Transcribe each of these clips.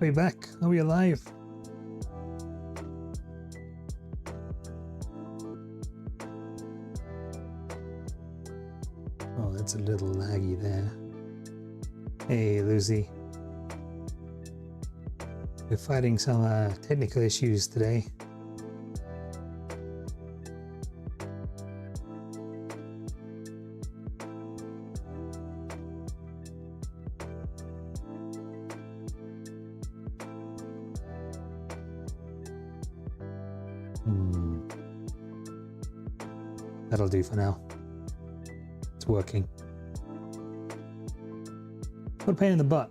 Are we back? Are we alive? Oh, that's a little laggy there. Hey, Lucy. We're fighting some technical issues today. That'll do for now. It's working. What a pain in the butt.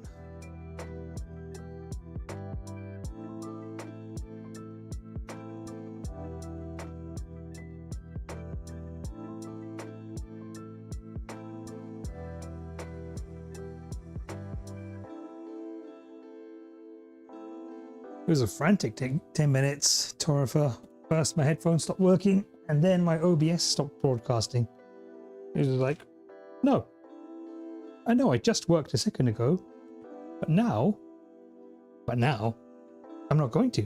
It was a frantic 10 minutes. First my headphones stopped working and then my OBS stopped broadcasting. It was like, no. I know I just worked a second ago, but now I'm not going to.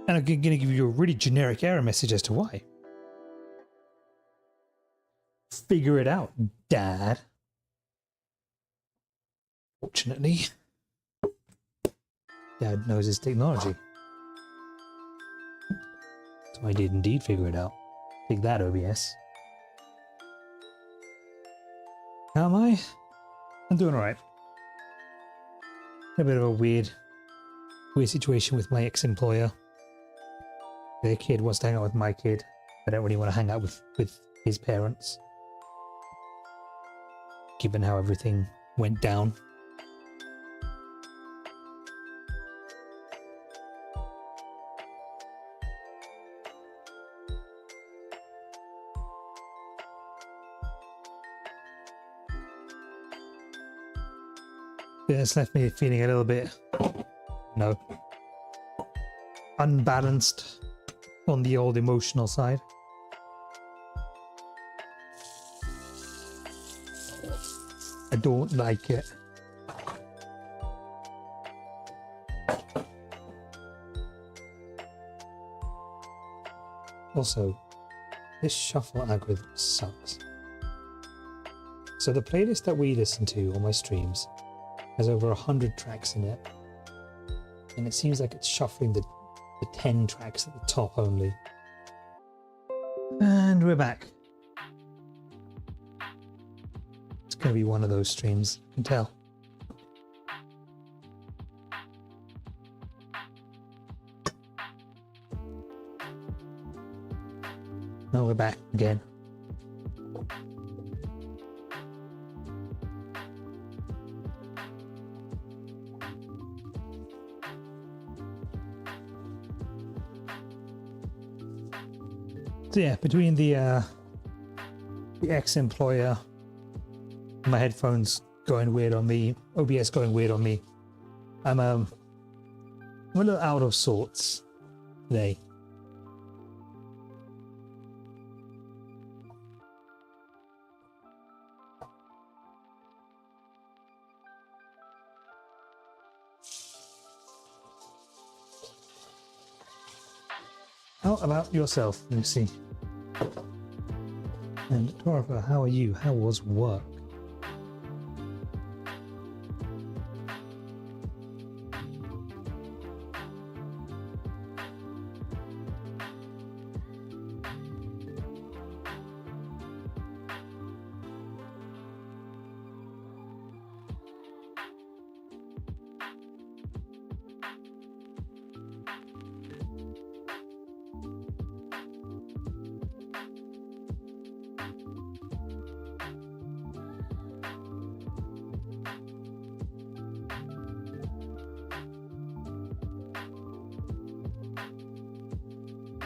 And I'm going to give you a really generic error message as to why. Figure it out, Dad. Fortunately, Dad knows his technology. So I did indeed figure it out. Take that, OBS. How am I? I'm doing alright. A bit of a weird situation with my ex-employer. Their kid wants to hang out with my kid. I don't really want to hang out with his parents. Given how everything went down. Yeah, it's left me feeling a little bit, unbalanced on the old emotional side. I don't like it. Also, this shuffle algorithm sucks. So the playlist that we listen to on my streams has over 100 tracks in it, and it seems like it's shuffling the 10 tracks at the top only. And we're back. It's going to be one of those streams, I can tell. Now we're back again. So yeah, between the ex-employer, my headphones going weird on me, OBS going weird on me, I'm a little out of sorts today. How about yourself, Lucy? And Torifa, how are you? How was work?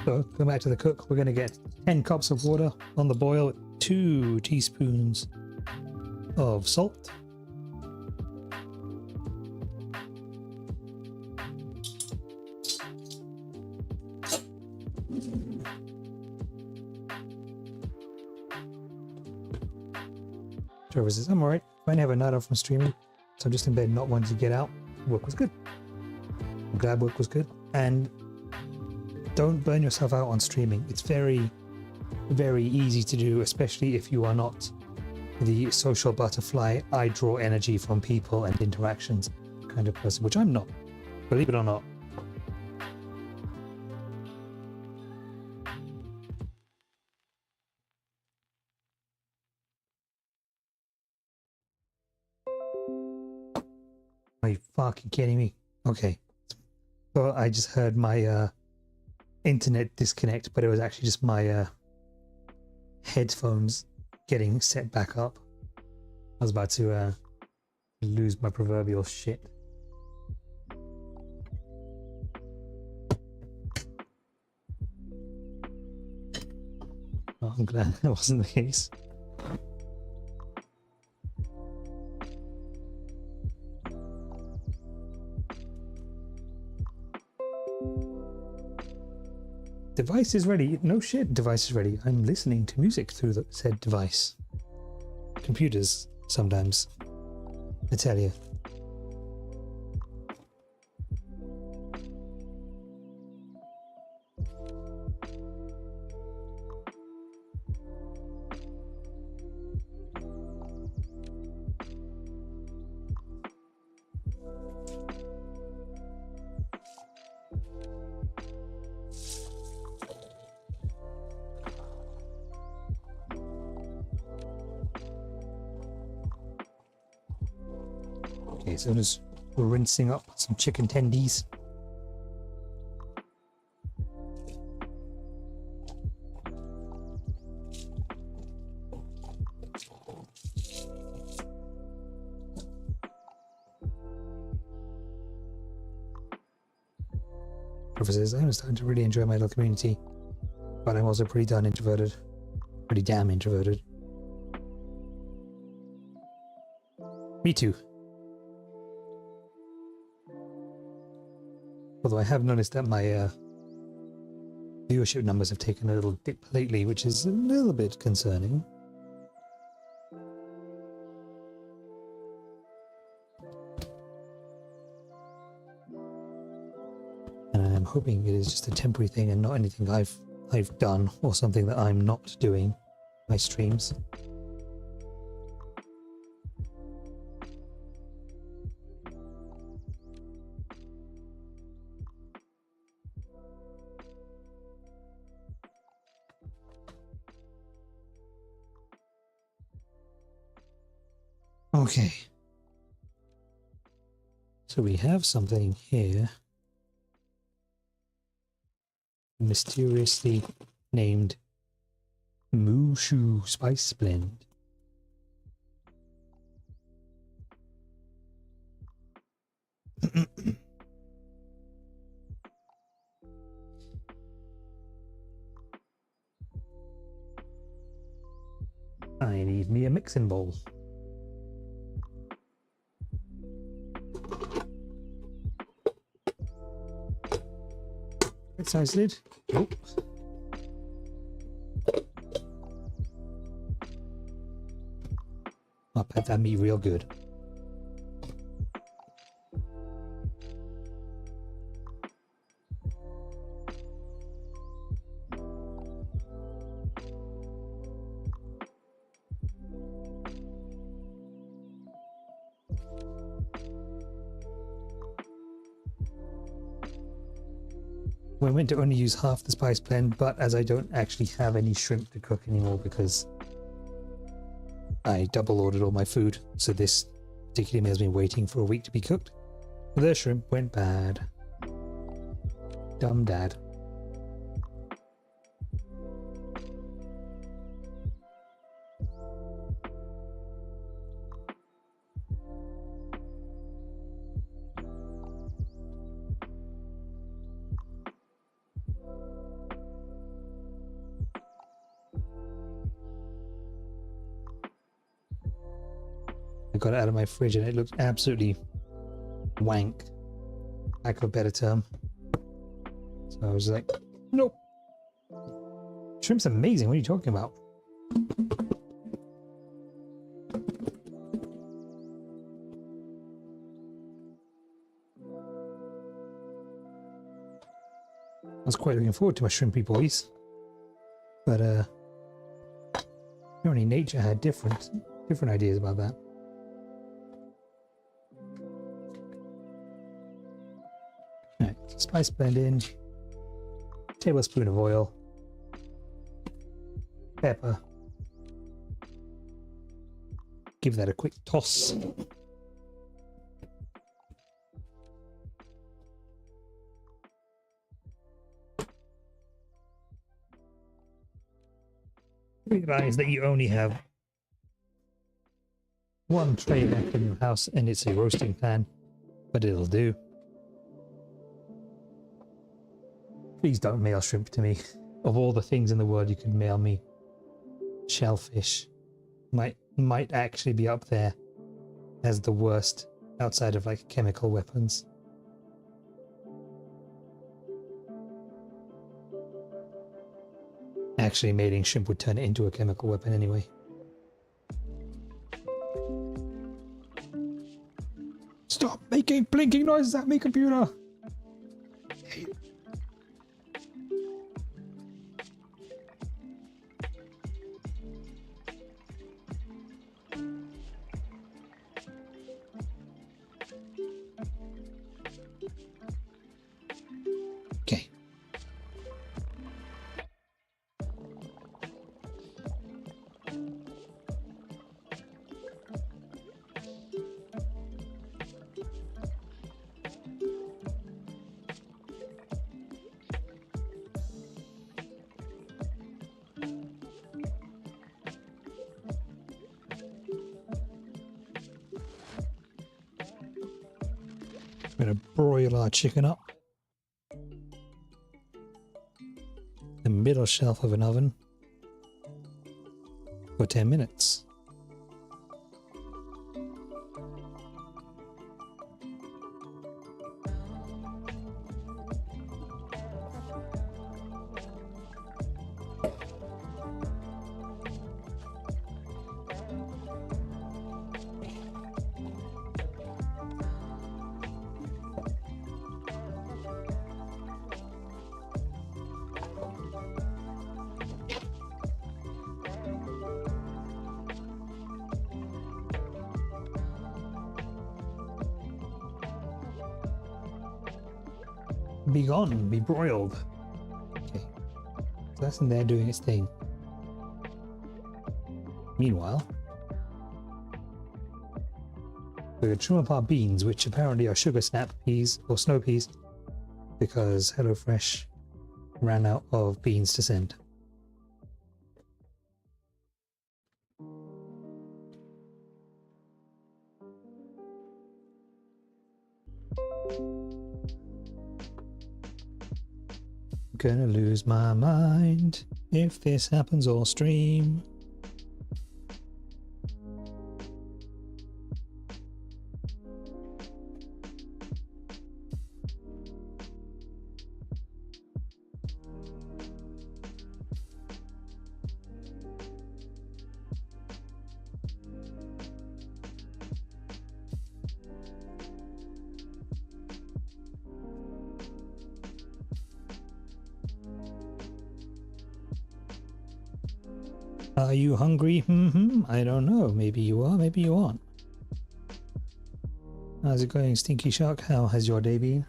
So, go back to the cook. We're going to get 10 cups of water on the boil, 2 teaspoons of salt, Trevor says, I'm alright. I only have a night off from streaming, so I'm just in bed not wanting to get out. work was good. I'm glad work was good. And don't burn yourself out on streaming. It's very, very easy to do, especially if you are not the social butterfly, I draw energy from people and interactions kind of person, which I'm not, believe it or not. Are you fucking kidding me? Okay. So I just heard my internet disconnect, but it was actually just my headphones getting set back up. I was about to lose my proverbial shit. Oh, I'm glad that wasn't the case. Device is ready. No shit, device is ready. I'm listening to music through the said device. Computers, sometimes. I tell you. Okay, so just we're rinsing up some chicken tendies. Professor says, I'm starting to really enjoy my little community, but I'm also pretty damn introverted. Me too. Although I have noticed that my viewership numbers have taken a little dip lately, which is a little bit concerning. And I'm hoping it is just a temporary thing and not anything I've done or something that I'm not doing in my streams. Okay. So we have something here. Mysteriously named Mushu Spice Blend. I need me a mixing bowl. Right size lid. Nope. I'll pet that meat real good. I went to only use half the spice blend, but as I don't actually have any shrimp to cook anymore because I double ordered all my food, so this particular meal has been waiting for a week to be cooked. The shrimp went bad. Dumb dad. I got it out of my fridge and it looked absolutely wank, lack of a better term. So I was like, nope. Shrimp's amazing, what are you talking about? I was quite looking forward to my shrimpy boys. But apparently nature had different ideas about that. Alright, spice blend in. Tablespoon of oil. Pepper. Give that a quick toss. Realize that you only have one tray left in your house and it's a roasting pan, but it'll do. Please don't mail shrimp to me. Of all the things in the world you could mail me, shellfish might actually be up there as the worst outside of like chemical weapons. Actually, mailing shrimp would turn it into a chemical weapon anyway. Stop making blinking noises at me, computer! Okay. I'm going to broil our chicken up. The middle shelf of an oven for 10 minutes. Be gone, be broiled. Okay, so that's in there doing its thing. Meanwhile, we're going to trim up our beans, which apparently are sugar snap peas or snow peas, because HelloFresh ran out of beans to send. Gonna lose my mind if this happens all stream. Are you hungry? I don't know. Maybe you are, maybe you aren't. How's it going, Stinky Shark? How has your day been?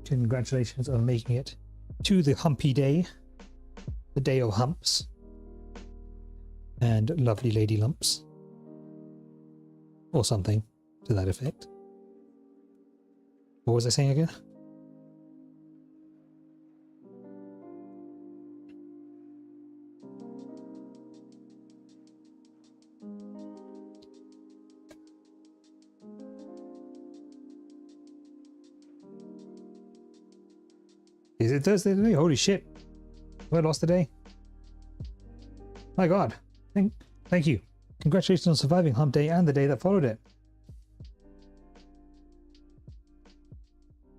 Congratulations on making it to the humpy day. The day of humps. And lovely lady lumps. Or something to that effect. What was I saying again? Is it Thursday today? Holy shit. Have I lost the day? My god. Thank you. Congratulations on surviving hump day and the day that followed it.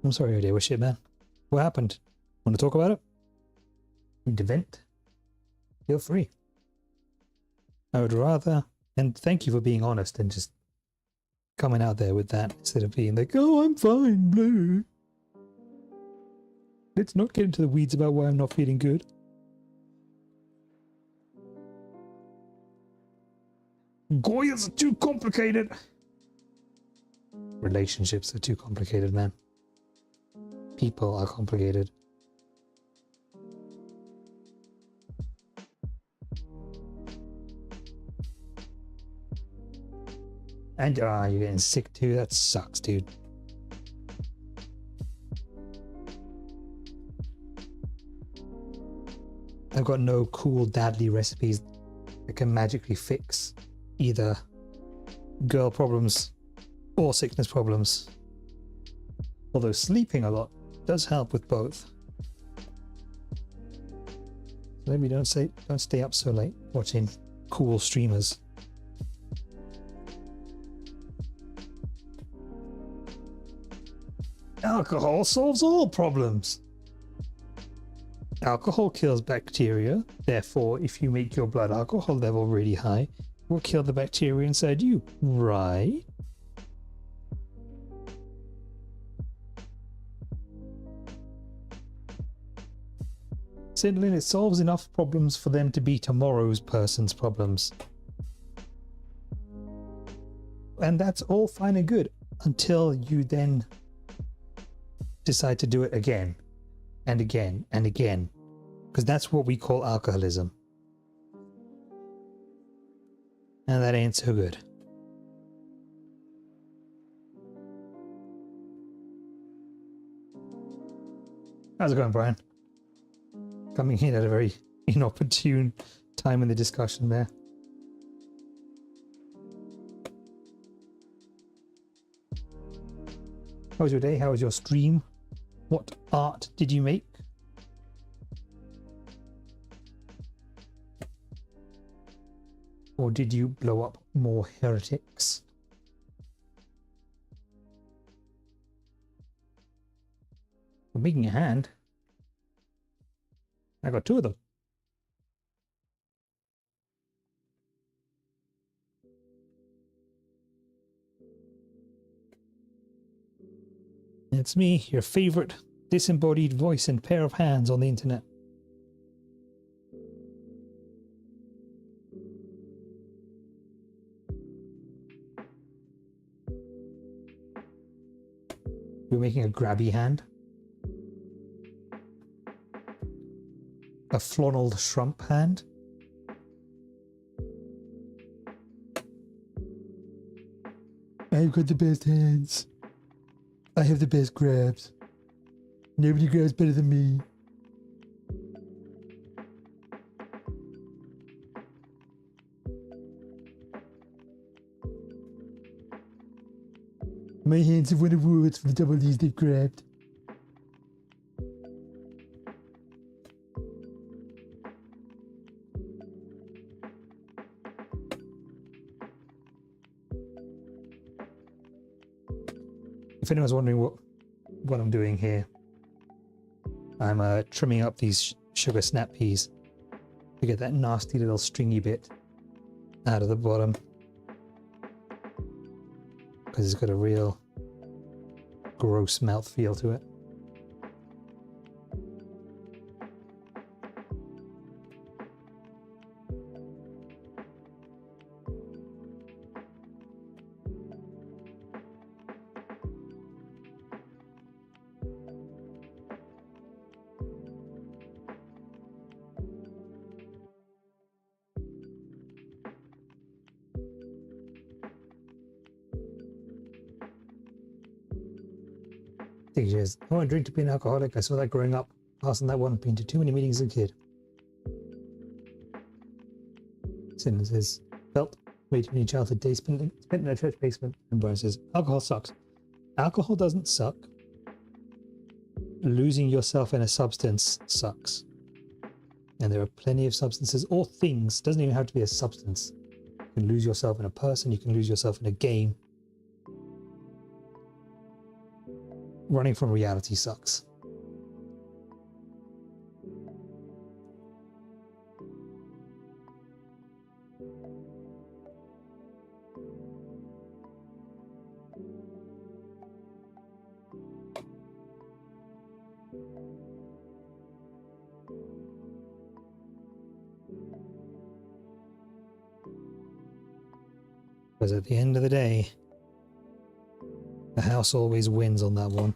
I'm sorry your day was shit, man. What happened? Want to talk about it? Need to vent? feel free. I would rather, and thank you for being honest and just coming out there with that instead of being like, oh, I'm fine, blue. Let's not get into the weeds about why I'm not feeling good. Goyas are too complicated. Relationships are too complicated, man. People are complicated. And you're getting sick too. That sucks, dude. I've got no cool dadly recipes that can magically fix either girl problems or sickness problems. Although sleeping a lot does help with both. So maybe don't stay up so late watching cool streamers. Alcohol solves all problems. Alcohol kills bacteria, therefore if you make your blood alcohol level really high, it will kill the bacteria inside you, right? Sidlin, it solves enough problems for them to be tomorrow's person's problems. And that's all fine and good until you then decide to do it again and again and again, because that's what we call alcoholism, and that ain't so good. How's it going, Brian? Coming in at a very inopportune time in the discussion there. How was your day? How was your stream? What art did you make? Or did you blow up more heretics? We're making a hand. I got 2 of them. It's me, your favorite disembodied voice and pair of hands on the internet. You're making a grabby hand. A Flonald Shrump hand. I've got the best hands. I have the best grabs. Nobody grabs better than me. My hands have won awards for the double D's they've grabbed. If anyone's wondering what I'm doing here, I'm trimming up these sugar snap peas to get that nasty little stringy bit out of the bottom, because it's got a real gross mouthfeel to it. Years. I want to drink to be an alcoholic. I saw that growing up. Passing that one, been to too many meetings as a kid. Sin says, felt way too many childhood days spent in a church basement. And Brian says, alcohol sucks. Alcohol doesn't suck. Losing yourself in a substance sucks. And there are plenty of substances or things. Doesn't even have to be a substance. You can lose yourself in a person. You can lose yourself in a game. Running from reality sucks. Because at the end of the day, the house always wins on that one.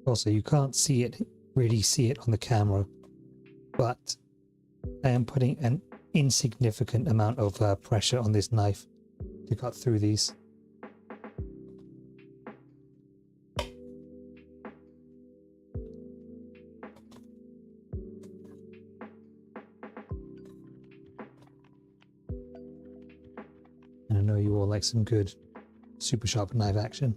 Also, you can't really see it on the camera, but I am putting an insignificant amount of pressure on this knife to cut through these. And I know you all like some good super sharp knife action.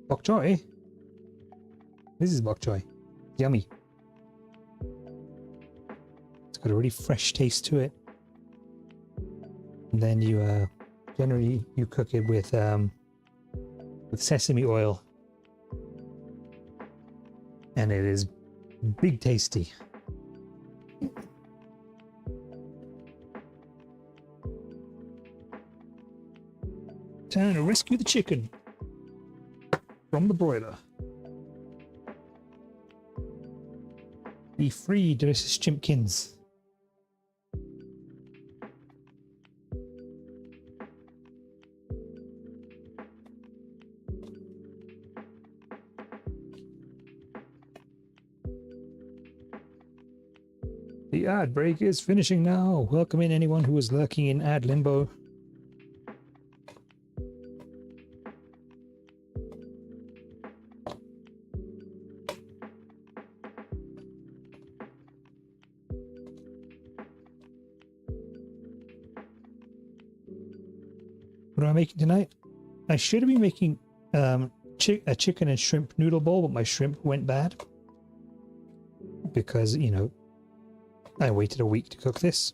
Bok Choi? This is bok choy. Yummy. It's got a really fresh taste to it. And then you generally you cook it with sesame oil. And it is big tasty. Time to rescue the chicken from the broiler. Be free, delicious chimpkins. The ad break is finishing now. Welcome in anyone who is lurking in ad limbo. What am I making tonight? I should have been making a chicken and shrimp noodle bowl, but my shrimp went bad. Because, you know, I waited a week to cook this.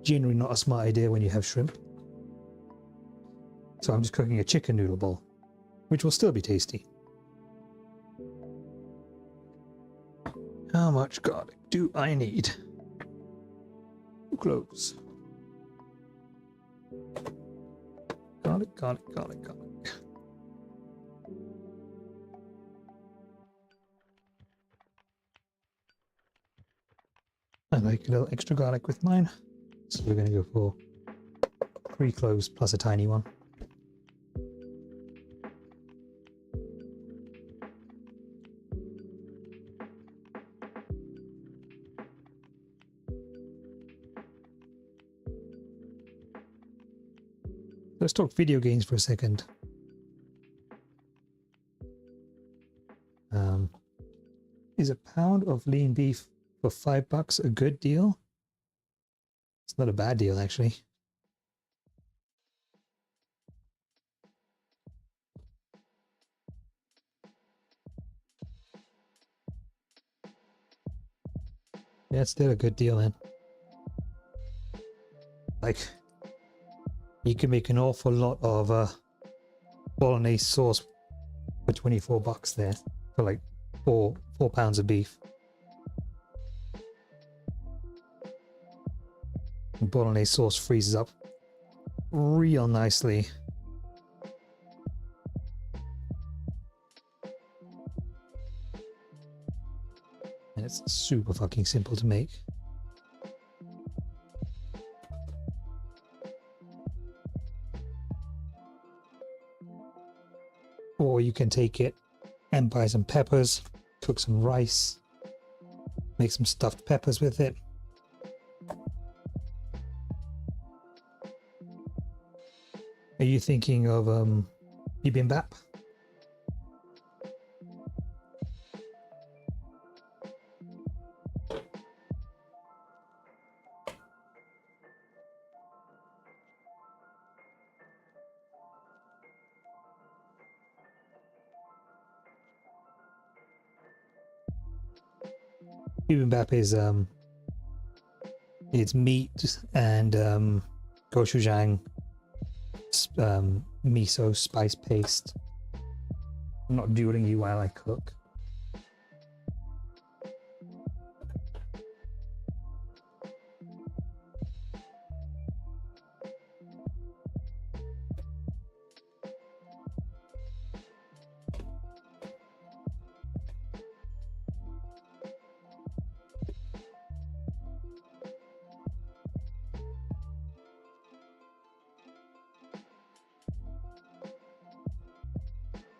Generally not a smart idea when you have shrimp. So I'm just cooking a chicken noodle bowl, which will still be tasty. How much garlic do I need? 2 cloves. Garlic, garlic, garlic, garlic. I like a little extra garlic with mine, so we're going to go for 3 cloves plus a tiny one. Let's talk video games for a second. Is a pound of lean beef for $5 a good deal? It's not a bad deal, actually. Yeah, it's still a good deal, then. Like, you can make an awful lot of bolognese sauce for $24 there for like four pounds of beef. Bolognese sauce freezes up real nicely. And it's super fucking simple to make. Or you can take it and buy some peppers, cook some rice, make some stuffed peppers with it. Are you thinking of bibimbap? Bibimbap is it's meat and gochujang, miso spice paste. I'm not dueling you while I cook.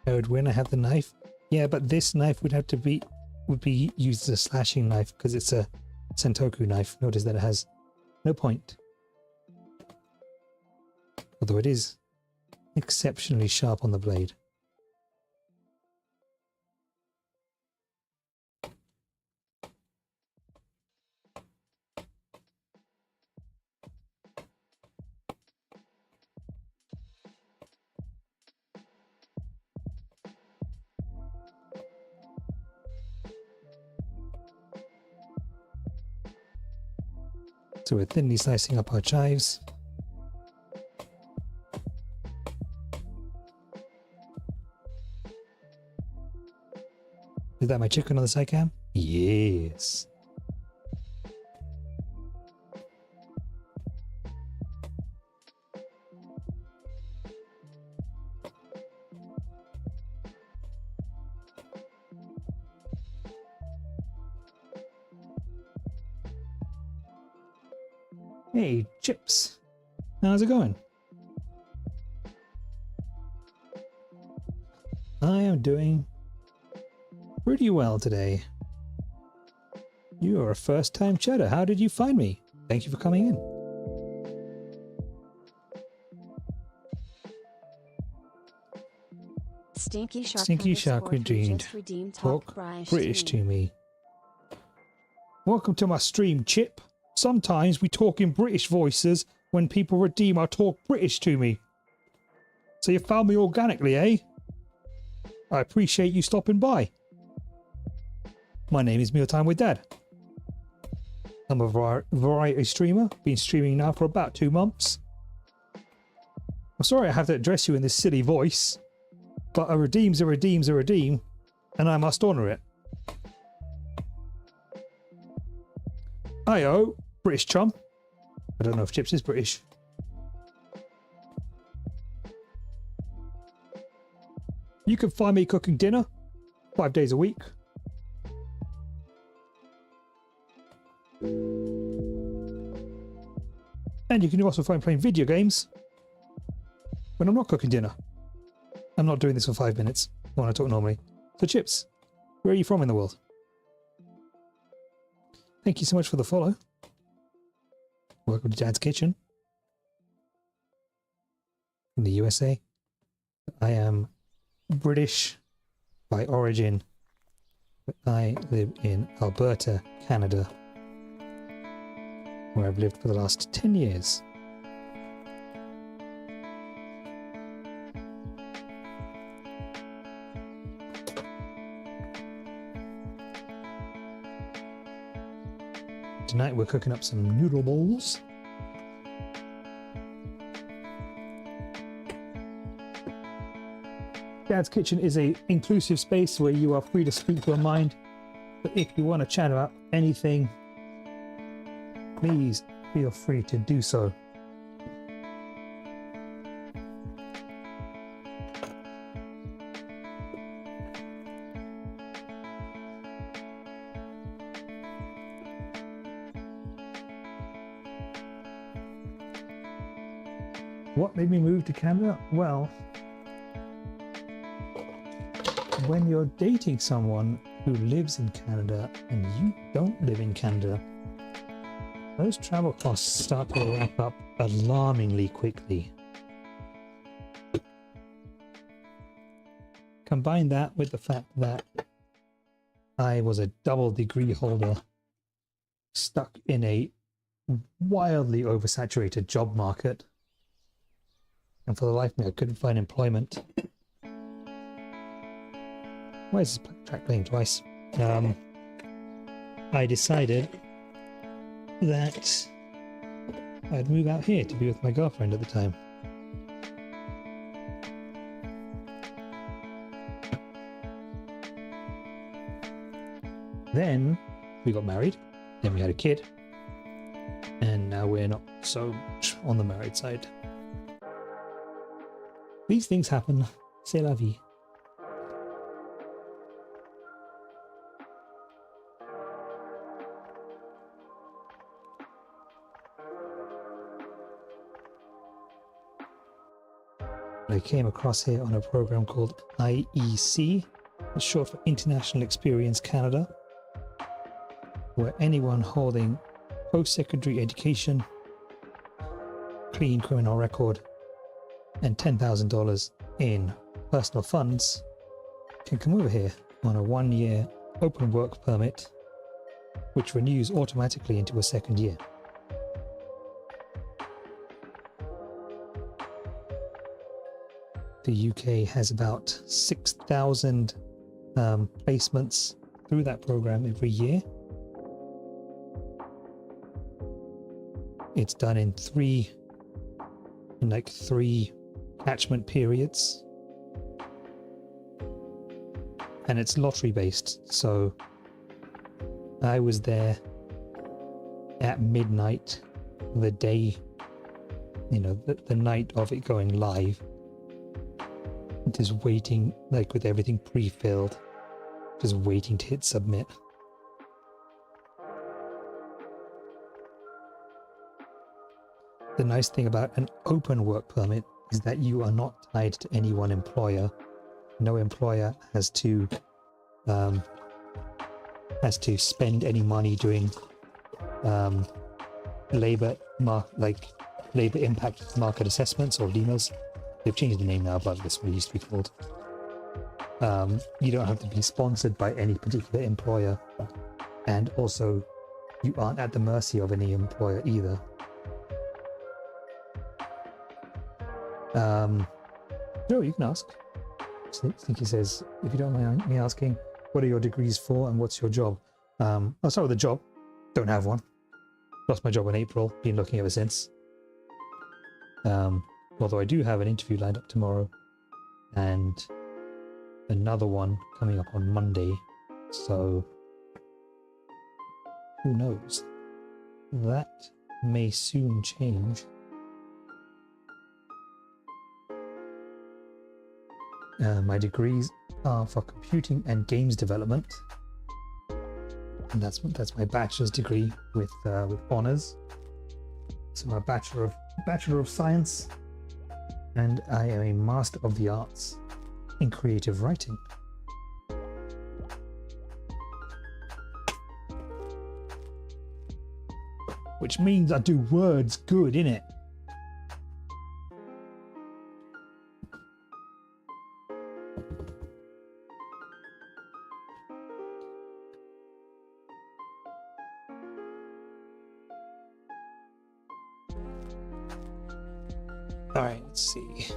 I would win. I have the knife. Yeah, but this knife would be used as a slashing knife because it's a sentoku knife. Notice that it has no point. Although it is exceptionally sharp on the blade. So we're thinly slicing up our chives. Is that my chicken on the side cam? Yes. Hey, Chips. How's it going? I am doing pretty well today. You are a first-time cheddar. How did you find me? Thank you for coming in. Stinky Shark redeemed. Talk British to me. Welcome to my stream, Chip. Sometimes we talk in British voices when people redeem our talk British to me. So you found me organically, eh? I appreciate you stopping by. My name is Mealtime with Dad. I'm a variety streamer. Been streaming now for about 2 months. I'm sorry I have to address you in this silly voice, but a redeem's a redeem's a redeem, and I must honour it. Ayo, British chum. I don't know if Chips is British. You can find me cooking dinner 5 days a week. And you can also find playing video games when I'm not cooking dinner. I'm not doing this for 5 minutes when I talk normally. So Chips, where are you from in the world? Thank you so much for the follow. Welcome to Dad's Kitchen. From the USA. I am British by origin, but I live in Alberta, Canada, where I've lived for the last 10 years. Tonight we're cooking up some noodle balls. Dad's Kitchen is an inclusive space where you are free to speak your mind. But if you want to chat about anything, please feel free to do so. What made me move to Canada? Well, when you're dating someone who lives in Canada and you don't live in Canada, those travel costs start to ramp up alarmingly quickly. Combine that with the fact that I was a double degree holder stuck in a wildly oversaturated job market, and for the life of me I couldn't find employment. Why is this track playing twice? I decided that I'd move out here to be with my girlfriend at the time. Then we got married, then we had a kid, and now we're not so much on the married side. These things happen, c'est la vie. I came across here on a program called IEC, it's short for International Experience Canada, where anyone holding post-secondary education, clean criminal record, and $10,000 in personal funds can come over here on a 1-year open work permit, which renews automatically into a second year. The UK has about 6,000 placements through that program every year. It's done in three catchment periods, and it's lottery based. So I was there at midnight the day, the night of it going live, just waiting, with everything pre-filled, just waiting to hit submit. The nice thing about an open work permit is that you are not tied to any one employer. No employer has to spend any money doing labor impact market assessments, or LEMAs. They've changed the name now, but that's what it used to be called. You don't have to be sponsored by any particular employer, and also you aren't at the mercy of any employer either. No, you can ask. I think he says, if you don't mind me asking, what are your degrees for and what's your job? I'll start with the job. Don't have one. Lost my job in April, been looking ever since. Although I do have an interview lined up tomorrow and another one coming up on Monday, so who knows? That may soon change. My degrees are for computing and games development, and that's my bachelor's degree with honors. So I'm a bachelor of science, and I am a master of the arts in creative writing. Which means I do words good, innit? All right, let's see.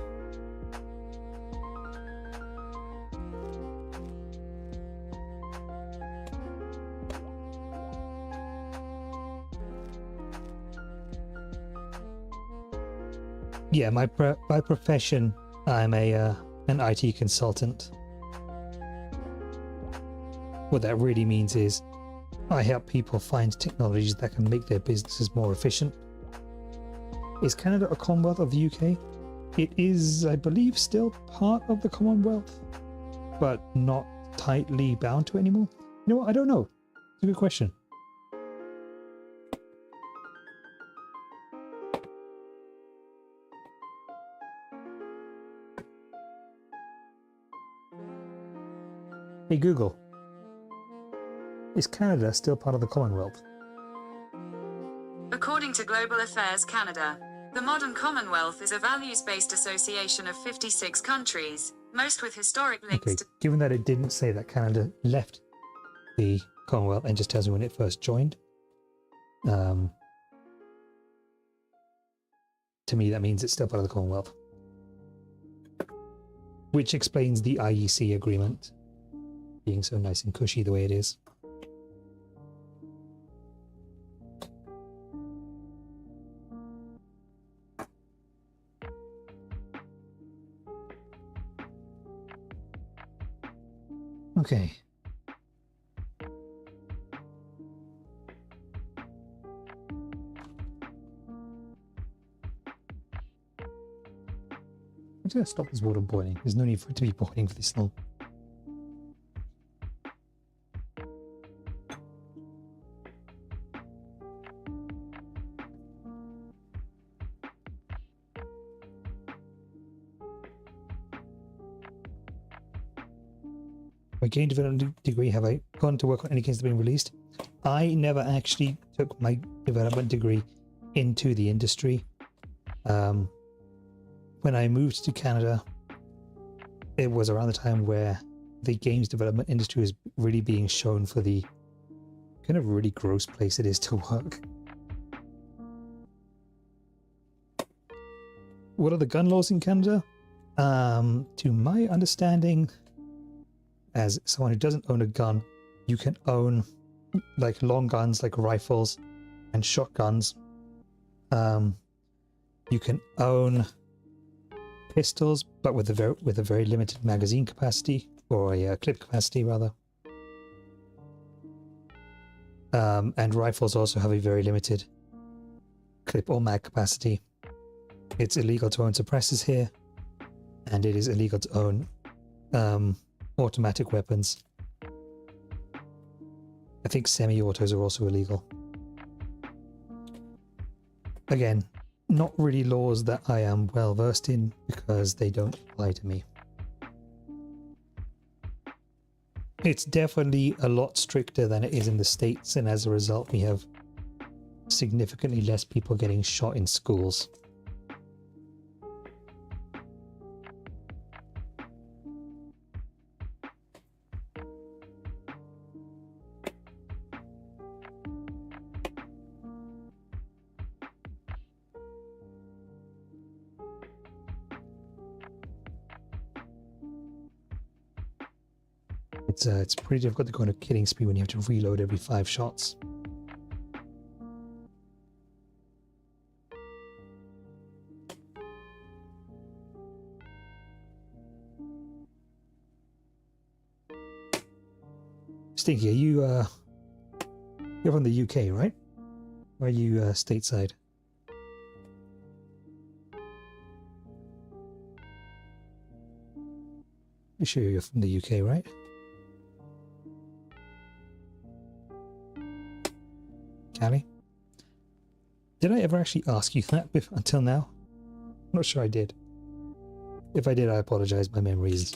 Yeah, by profession, I'm an IT consultant. What that really means is I help people find technologies that can make their businesses more efficient Is Canada a Commonwealth of the UK? It is, I believe, still part of the Commonwealth, but not tightly bound to it anymore. You know what? I don't know. It's a good question. Hey Google, is Canada still part of the Commonwealth? According to Global Affairs Canada, the modern Commonwealth is a values-based association of 56 countries, most with historic links to... Given that it didn't say that Canada left the Commonwealth and just tells me when it first joined, to me that means it's still part of the Commonwealth. Which explains the IEC agreement being so nice and cushy the way it is. Okay. I'm just going to stop this water boiling. There's no need for it to be boiling for this long. My game development degree, have I gone to work on any games that have been released? I never actually took my development degree into the industry. When I moved to Canada, it was around the time where the games development industry was really being shown for the kind of really gross place it is to work. What are the gun laws in Canada? To my understanding, as someone who doesn't own a gun, you can own like long guns like rifles and shotguns. You can own pistols, but with a very limited magazine capacity, or a clip capacity rather. And rifles also have a very limited clip or mag capacity. It's illegal to own suppressors here, and it is illegal to own automatic weapons. I think semi-autos are also illegal. Again, not really laws that I am well versed in because they don't apply to me. It's definitely a lot stricter than it is in the States, and as a result we have significantly less people getting shot in schools. It's pretty difficult to go on a killing spree when you have to reload every 5 shots. Stinky, you're from the UK, right? Or are you stateside? You sure you're from the UK, right? Callie? Did I ever actually ask you that until now? I'm not sure I did. If I did, I apologize. My memory is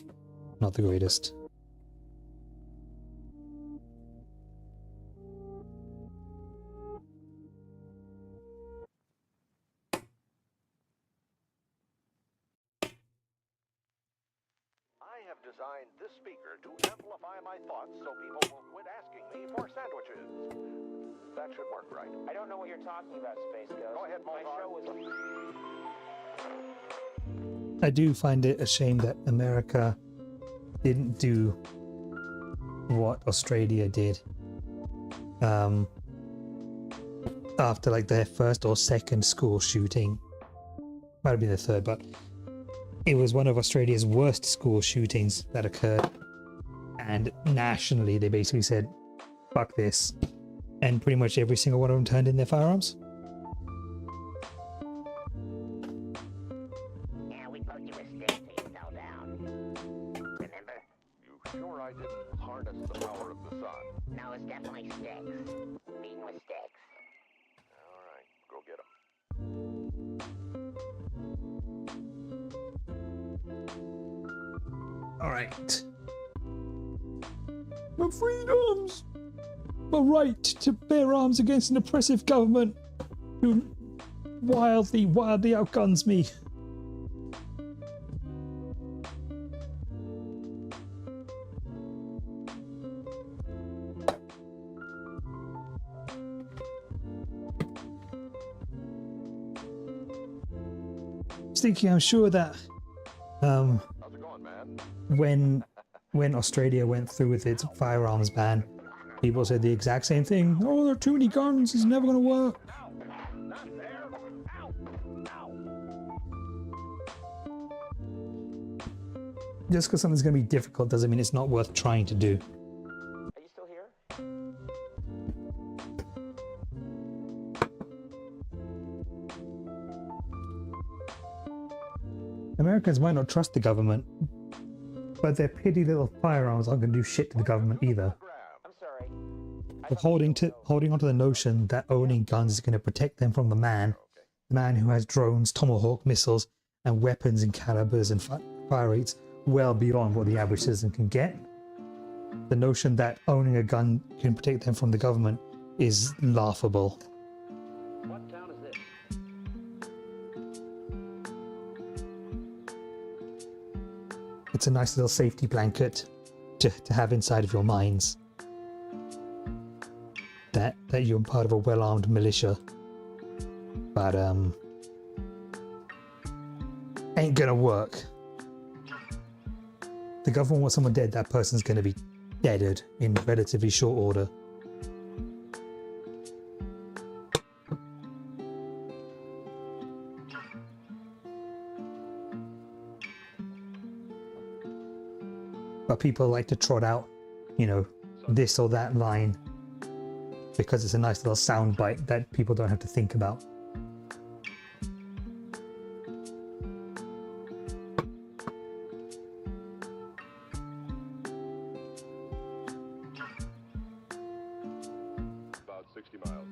not the greatest. I have designed this speaker to amplify my thoughts so people will quit asking me for sandwiches. That should work, right? I don't know what you're talking about, Space Ghost. Go ahead, My show was... I do find it a shame that America didn't do what Australia did after like their first or second school shooting. Might have been the third, but it was one of Australia's worst school shootings that occurred, and nationally they basically said fuck this, and pretty much every single one of them turned in their firearms. Alright. My freedoms! My right to bear arms against an oppressive government who wildly outguns me. Thinking, I'm sure that How's it going, man? when Australia went through with its firearms ban, people said the exact same thing. Oh, there are too many guns. It's never going to work. Not there. Ow! Ow! Just because something's going to be difficult doesn't mean it's not worth trying to do. Are you still here? Americans might not trust the government, but their petty little firearms aren't going to do shit to the government either. I'm sorry. But holding onto the notion that owning guns is going to protect them from the man who has drones, tomahawk missiles, and weapons and calibers and fire rates well beyond what the average citizen can get. The notion that owning a gun can protect them from the government is laughable. What town is this? It's a nice little safety blanket to have inside of your minds. That you're part of a well-armed militia. But ain't gonna work. The government wants someone dead, that person's gonna be deaded in relatively short order. But people like to trot out, you know, this or that line because it's a nice little sound bite that people don't have to think about. About 60 miles.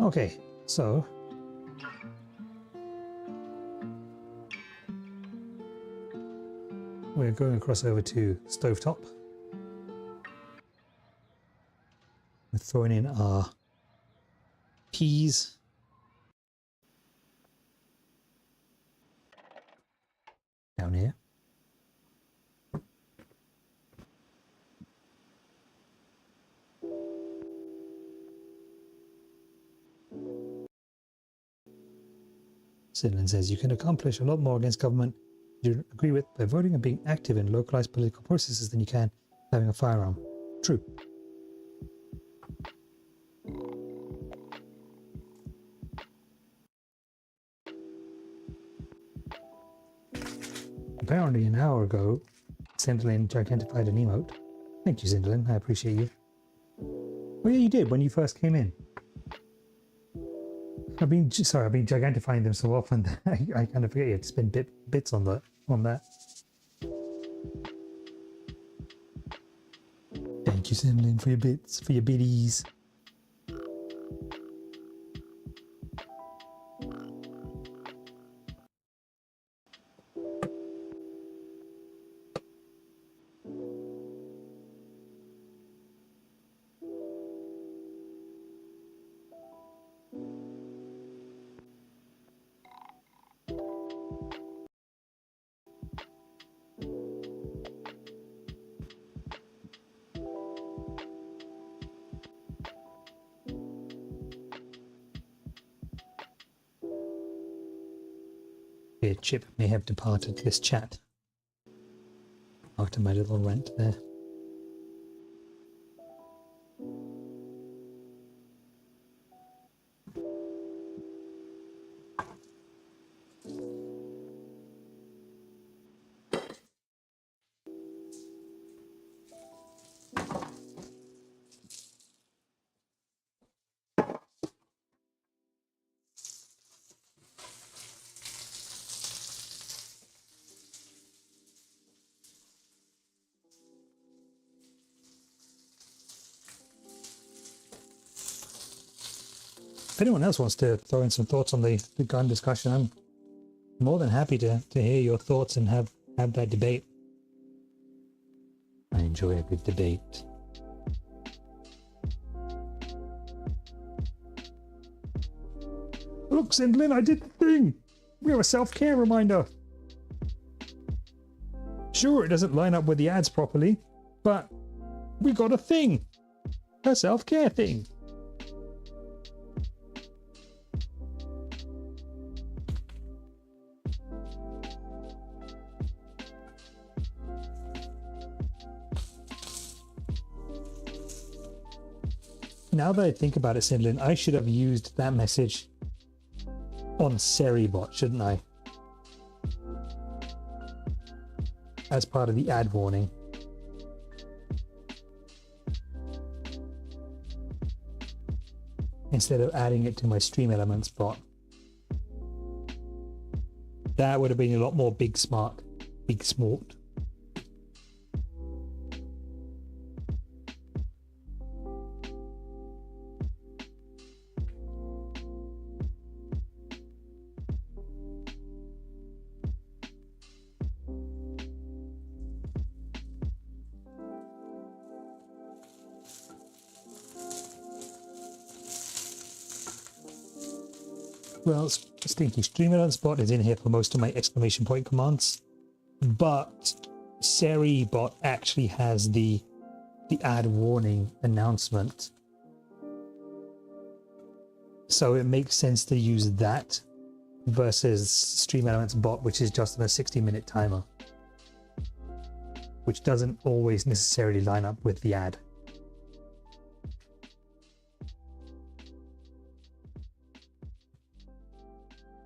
Okay, so we're going across over to Stovetop. We're throwing in our peas. Down here. Sidlin says you can accomplish a lot more against government you agree with by voting and being active in localized political processes than you can having a firearm. True. Apparently an hour ago, Cinderlin gigantified an emote. Thank you, Cinderlin. I appreciate you. Oh yeah, you did when you first came in. I've been gigantifying them so often that I kind of forget you have to spend bits on that. Thank you, Cinderlin, for your bits, for your biddies. A chip may have departed this chat after my little rant there. If anyone else wants to throw in some thoughts on the gun discussion, I'm more than happy to hear your thoughts and have that debate. I enjoy a good debate. Look, Sindlin, I did the thing! We have a self-care reminder! Sure, it doesn't line up with the ads properly, but we got a thing! A self-care thing! Now that I think about it, Sindlin, I should have used that message on Seribot, shouldn't I? As part of the ad warning. Instead of adding it to my Stream Elements bot. That would have been a lot more big smart. Well, Stinky Streamer Unspot is in here for most of my exclamation point commands, but Seribot actually has the ad warning announcement. So it makes sense to use that versus Stream Elements bot, which is just on a 60-minute timer, which doesn't always necessarily line up with the ad.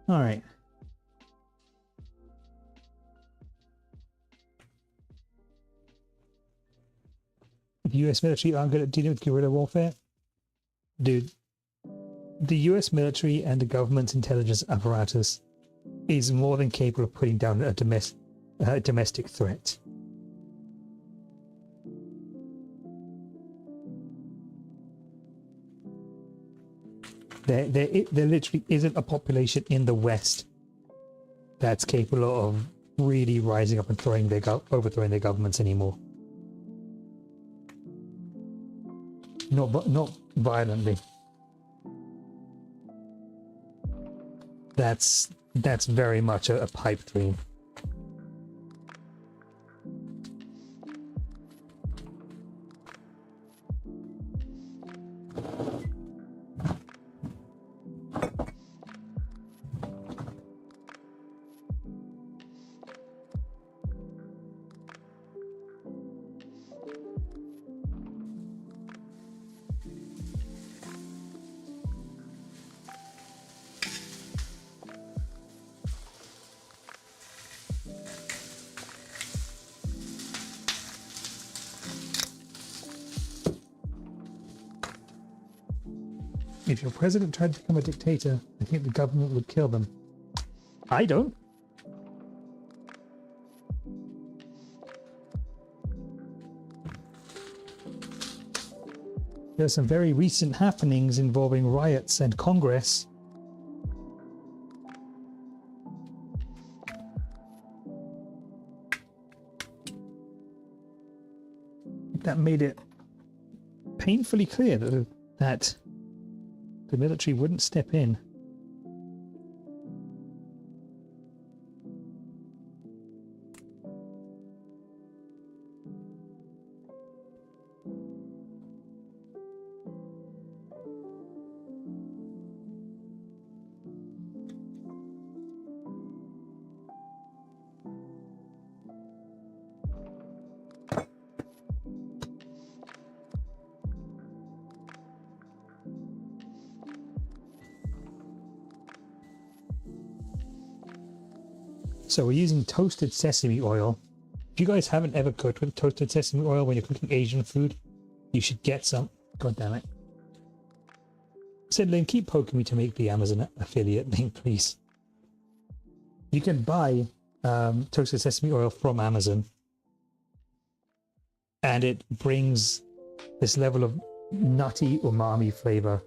All right. The US military aren't good at dealing with guerrilla warfare? Dude, the US military and the government's intelligence apparatus is more than capable of putting down a domestic threat. There literally isn't a population in the West that's capable of really rising up and overthrowing their governments anymore. Not violently. That's very much a pipe dream. If your president tried to become a dictator, I think the government would kill them. I don't. There are some very recent happenings involving riots and Congress. That made it painfully clear that the military wouldn't step in. So we're using toasted sesame oil. If you guys haven't ever cooked with toasted sesame oil when you're cooking Asian food, you should get some. God damn it. Sidlin, keep poking me to make the Amazon affiliate link, please. You can buy toasted sesame oil from Amazon, and it brings this level of nutty umami flavor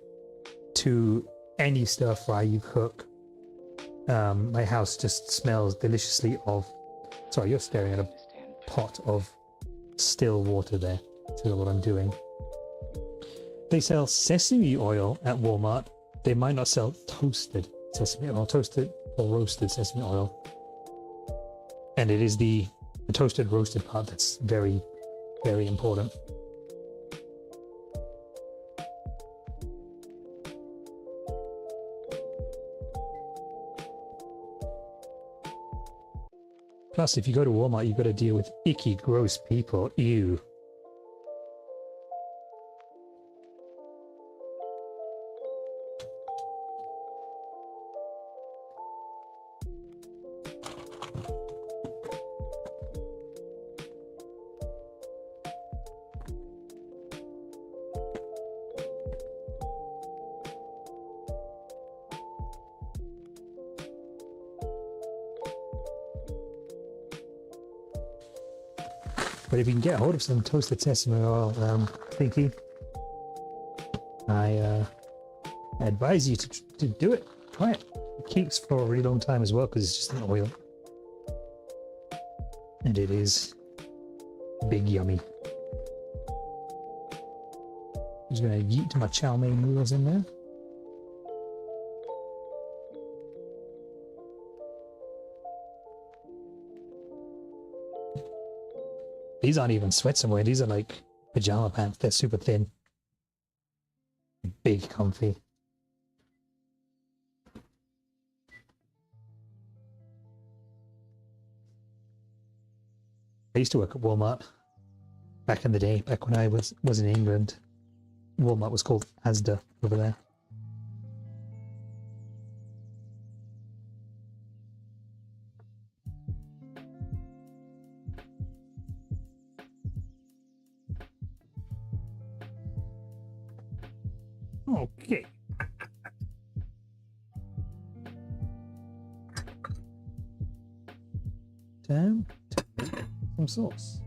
to any stir fry you cook. My house just smells deliciously of. Sorry, you're staring at a pot of still water there. To what I'm doing. They sell sesame oil at Walmart. They might not sell toasted sesame oil, toasted or roasted sesame oil. And it is the toasted roasted part that's very, very important. Plus, if you go to Walmart, you've got to deal with icky, gross people. Ew. But if you can get hold of some toasted sesame oil, Pinky, I advise you to do it. Try it. It keeps for a really long time as well because it's just an oil. And it is big yummy. I'm just going to yeet my chow mein noodles in there. These aren't even sweats away. These are like pajama pants. They're super thin. Big, comfy. I used to work at Walmart back in the day, back when I was in England. Walmart was called Asda over there. Okay. Time to make some sauce.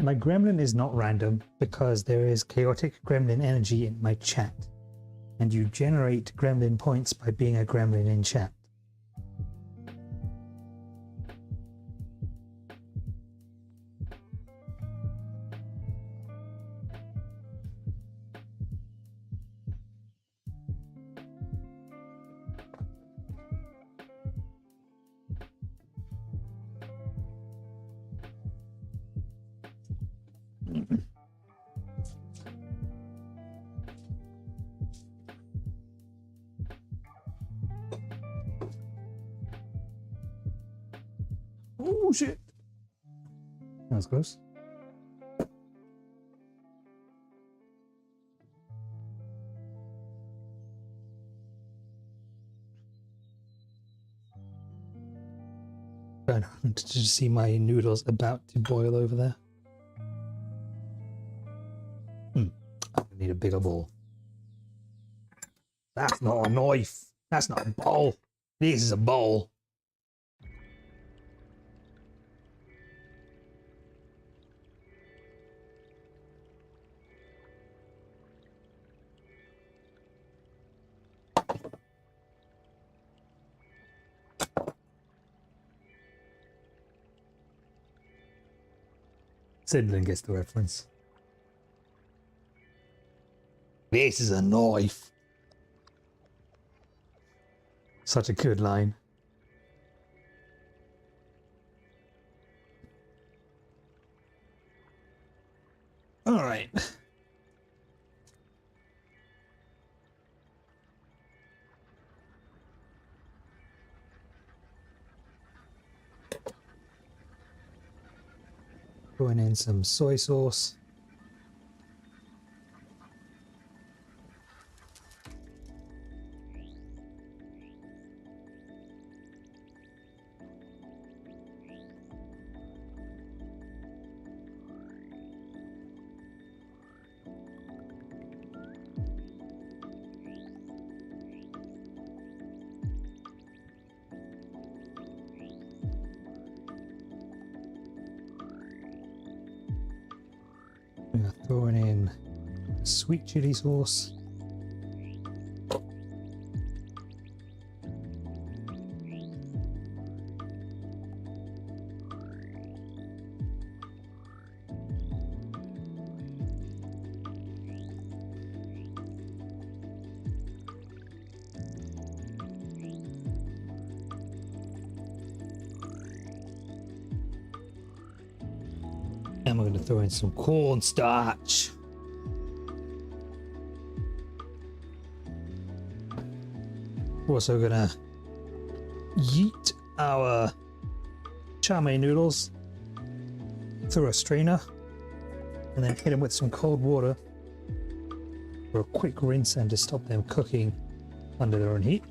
My gremlin is not random because there is chaotic gremlin energy in my chat, and you generate gremlin points by being a gremlin in chat. Oh shit! That was close. I don't to see my noodles about to boil over there. I need a bigger bowl. That's not a knife. That's not a bowl. This is a bowl. Sibling gets the reference. This is a knife. Such a good line. All right. Throwing in some soy sauce. sweet chili sauce. And we're going to throw in some cornstarch. We're also going to yeet our chow mein noodles through a strainer and then hit them with some cold water for a quick rinse and to stop them cooking under their own heat.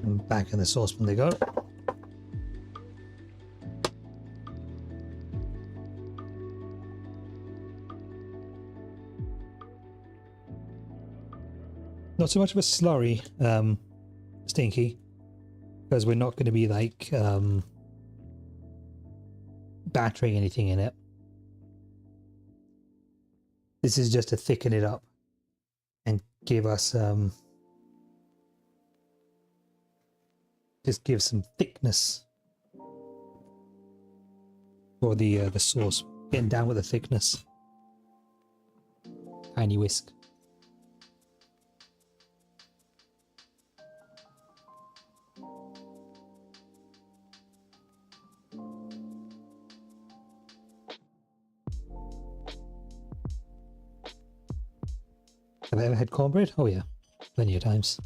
And back in the saucepan they go. Not so much of a slurry, Stinky, because we're not going to be like battering anything in it. This is just to thicken it up and give us just give some thickness for the sauce. Getting down with the thickness. Tiny whisk. Have I ever had cornbread? Oh yeah, plenty of times.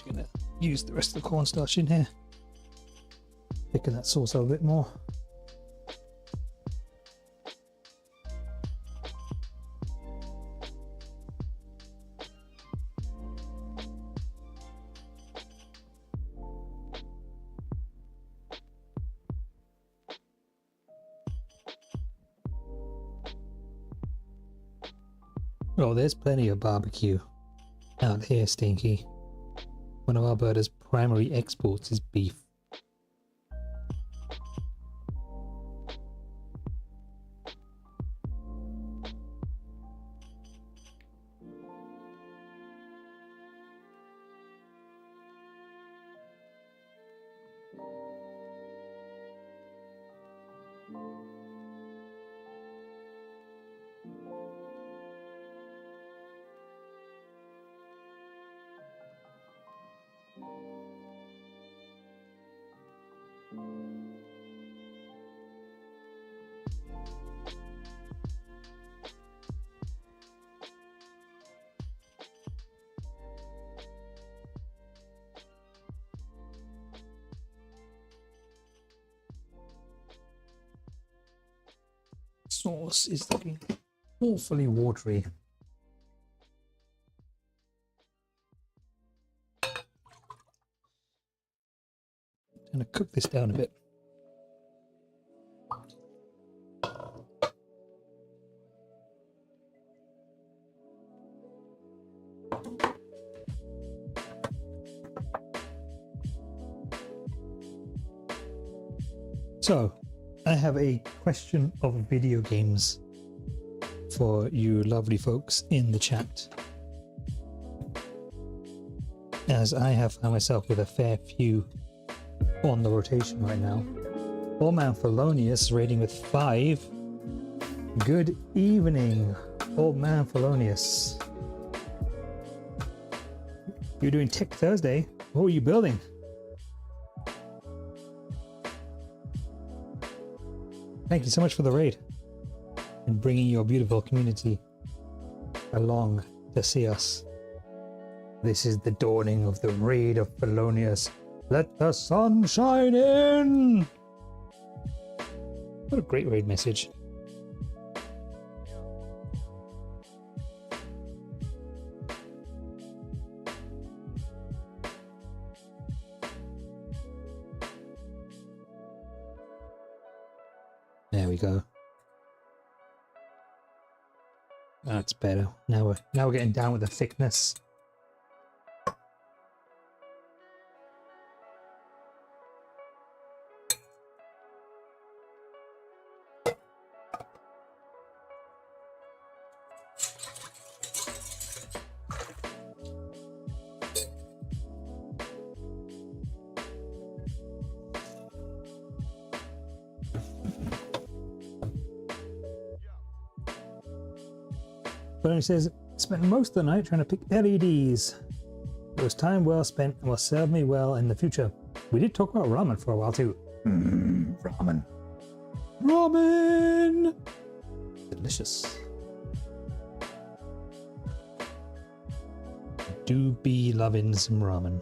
Gonna use the rest of the cornstarch in here, thicken that sauce up a bit more. Oh, there's plenty of barbecue out here, Stinky. One of Alberta's primary exports is beef. Sauce is looking awfully watery. I'm going to cook this down a bit. So, I have a question of video games for you lovely folks in the chat, as I have found myself with a fair few on the rotation right now. Old Man Felonious rating with 5. Good evening, Old Man Felonious. You're doing Tech Thursday. What were you building? Thank you so much for the raid and bringing your beautiful community along to see us. This is the dawning of the raid of Felonious. Let the sun shine in! What a great raid message. There we go. That's better. Now we're getting down with the thickness. But he says, spent most of the night trying to pick LEDs. It was time well spent and will serve me well in the future. We did talk about ramen for a while too. Ramen. Ramen! Delicious. Do be loving some ramen.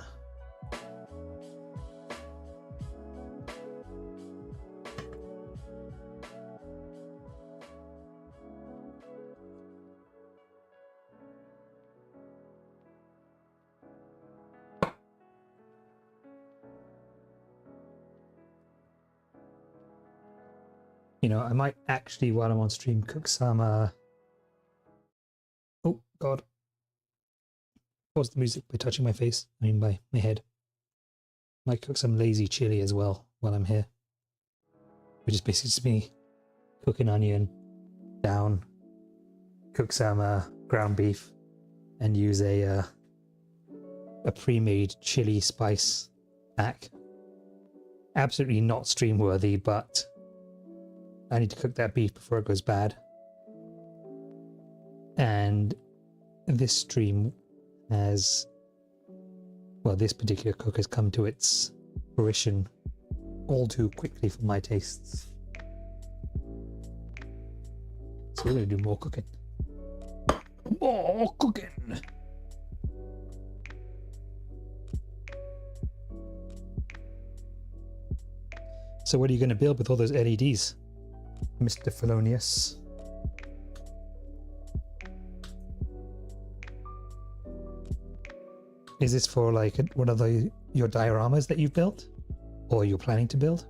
You know, I might actually, while I'm on stream, cook some, oh, God. Pause the music by touching my face. I mean, by my head. Might cook some lazy chili as well while I'm here. Which is basically just me cooking onion down, cook some ground beef, and use a pre-made chili spice pack. Absolutely not stream worthy, but I need to cook that beef before it goes bad. And this stream has, well, this particular cook has come to its fruition all too quickly for my tastes. So we're going to do more cooking. More cooking! So what are you going to build with all those LEDs, Mr. Felonious? Is this for like one of your dioramas that you've built? Or you're planning to build?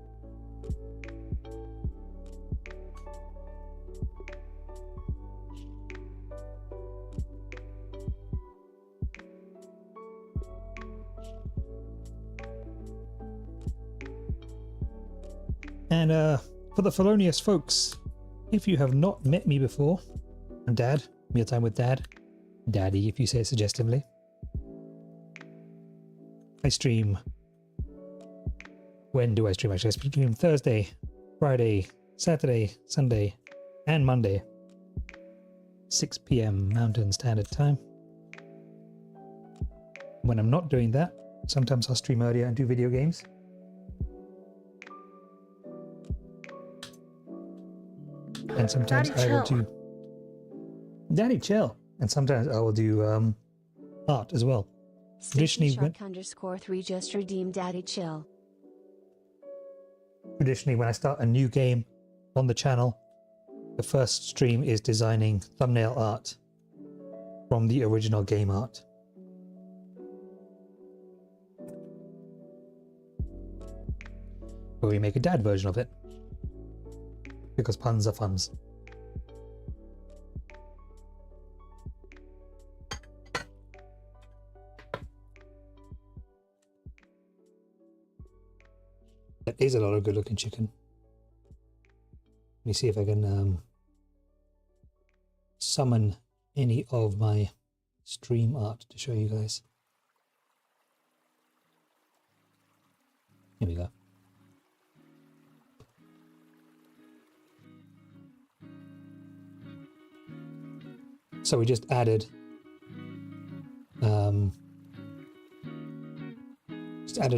And for the Felonious folks, if you have not met me before, I'm Dad, Mealtime with Dad, Daddy if you say it suggestively. I stream. When do I stream? Actually, I stream Thursday, Friday, Saturday, Sunday, and Monday. 6 p.m. Mountain Standard Time. When I'm not doing that, sometimes I'll stream earlier and do video games. And sometimes I will do Daddy chill. And sometimes I will do art as well. Traditionally, _3 just redeemed Daddy Chill. Traditionally, when I start a new game on the channel, the first stream is designing thumbnail art from the original game art. Where we make a dad version of it. Because puns are funs. That is a lot of good looking chicken. Let me see if I can summon any of my stream art to show you guys. Here we go. So we just added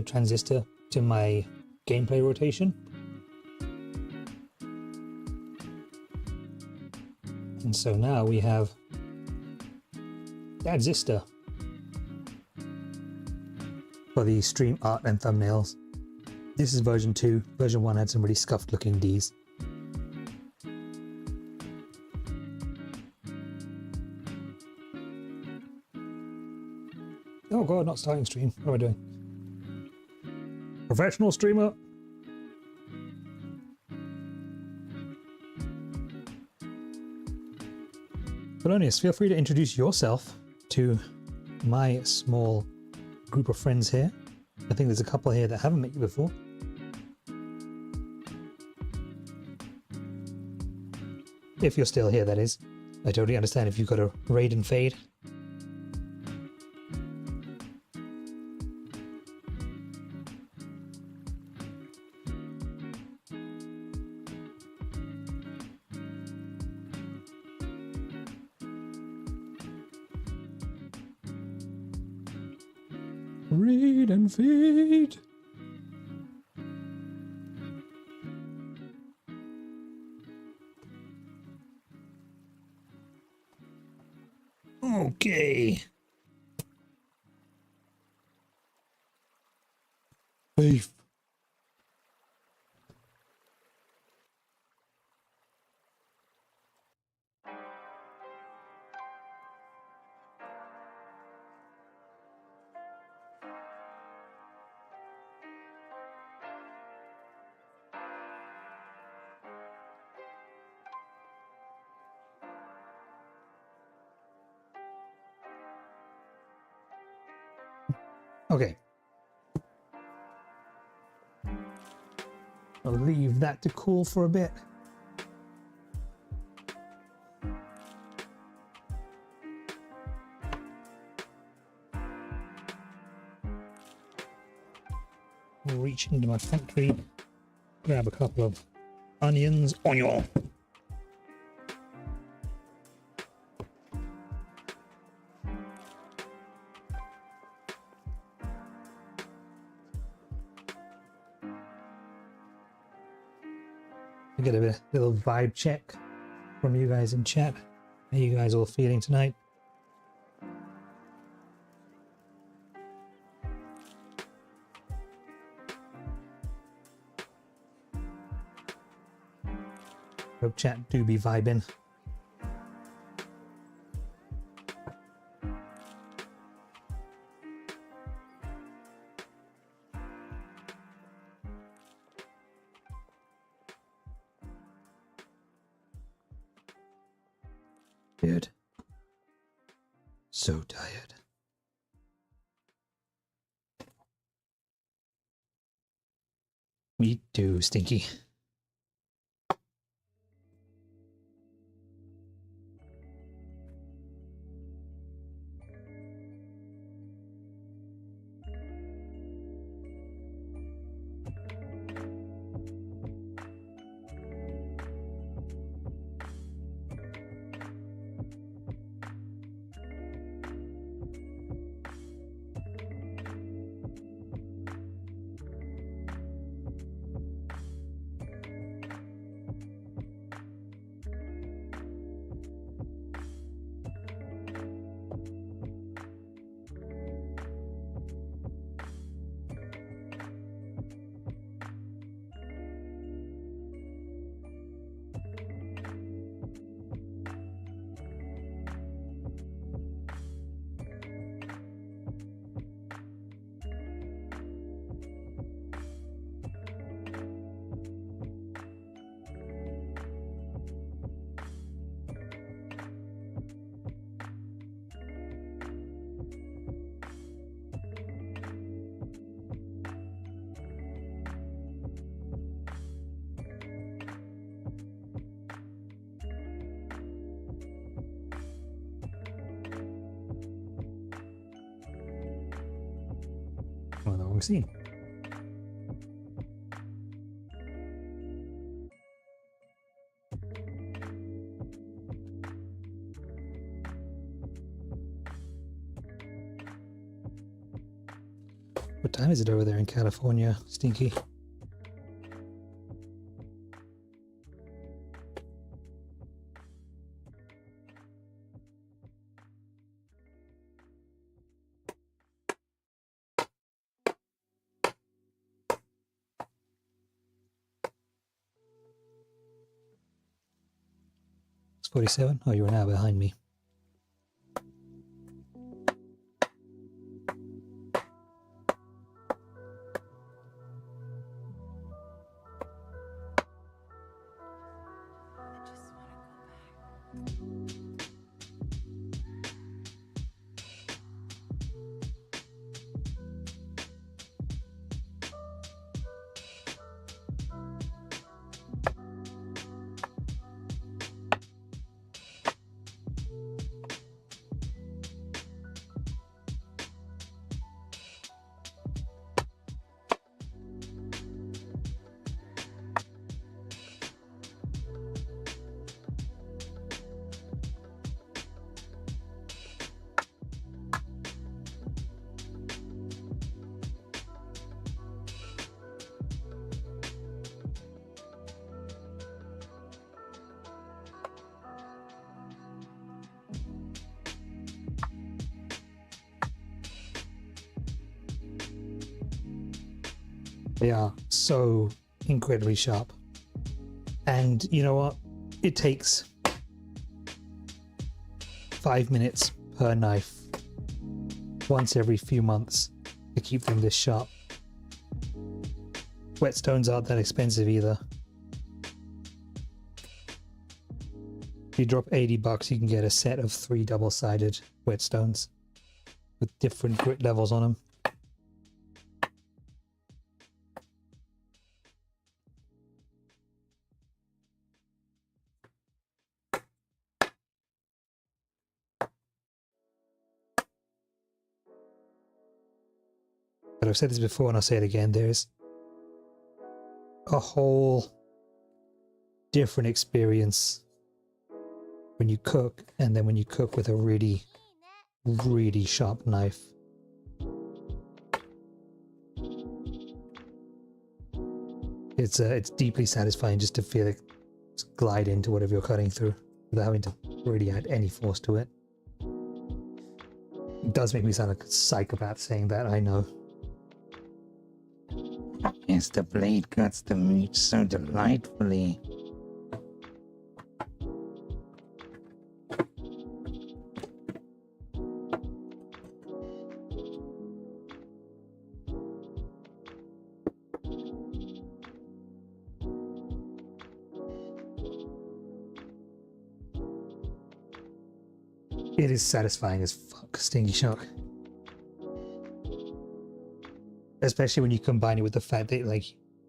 transistor to my gameplay rotation. And so now we have Dadzista for the stream art and thumbnails. This is version 2. Version 1 had some really scuffed looking Ds. Oh god, not starting stream. What am I doing? Professional streamer. Felonious, feel free to introduce yourself to my small group of friends here. I think there's a couple here that haven't met you before. If you're still here, that is. I totally understand if you've got to raid and fade. Raid and fade. Okay. Beef. Okay. I'll leave that to cool for a bit. We'll reach into my pantry, grab a couple of onions. Onion! Get a little vibe check from you guys in chat. How you guys all feeling tonight? Hope chat do be vibing. Tired. So tired. Me too, Stinky. Well, the wrong scene. What time is it over there in California, Stinky? It's 47. Oh, you're an hour behind me. They are so incredibly sharp. And you know what? It takes 5 minutes per knife once every few months to keep them this sharp. Whetstones aren't that expensive either. If you drop $80, you can get a set of 3 double-sided whetstones with different grit levels on them. But I've said this before and I'll say it again, there's a whole different experience when you cook, and then when you cook with a really, really sharp knife. It's deeply satisfying just to feel it just glide into whatever you're cutting through without having to really add any force to it. It does make me sound like a psychopath saying that, I know. Yes, the blade cuts the meat so delightfully. It is satisfying as fuck, Stingy Shark. Especially when you combine it with the fact that, like,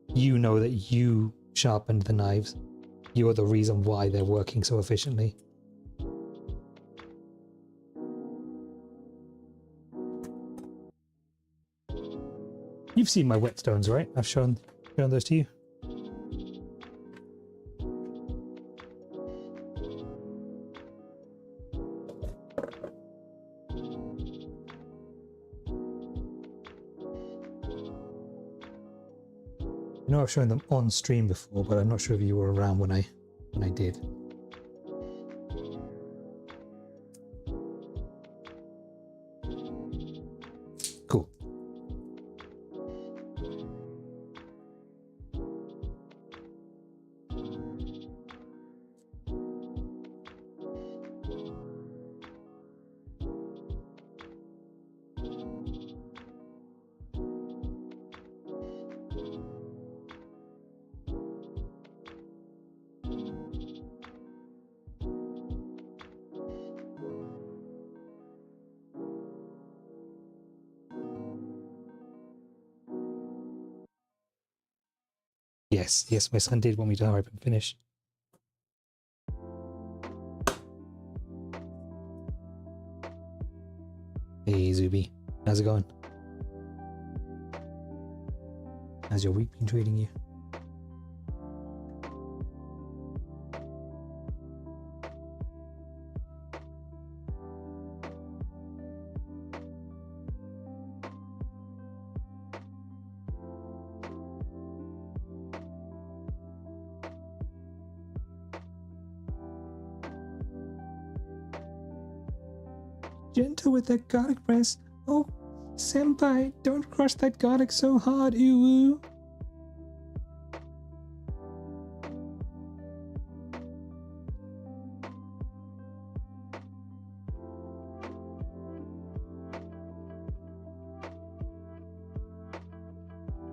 you know that you sharpened the knives. You're the reason why they're working so efficiently. You've seen my whetstones, right? I've shown those to you. I know I've shown them on stream before, but I'm not sure if you were around when I did. Cool. Yes, my son did want me to hurry up and finish. Hey Zuby, how's it going? How's your week been treating you? Gentle with that garlic press. Oh, senpai, don't crush that garlic so hard, ooh.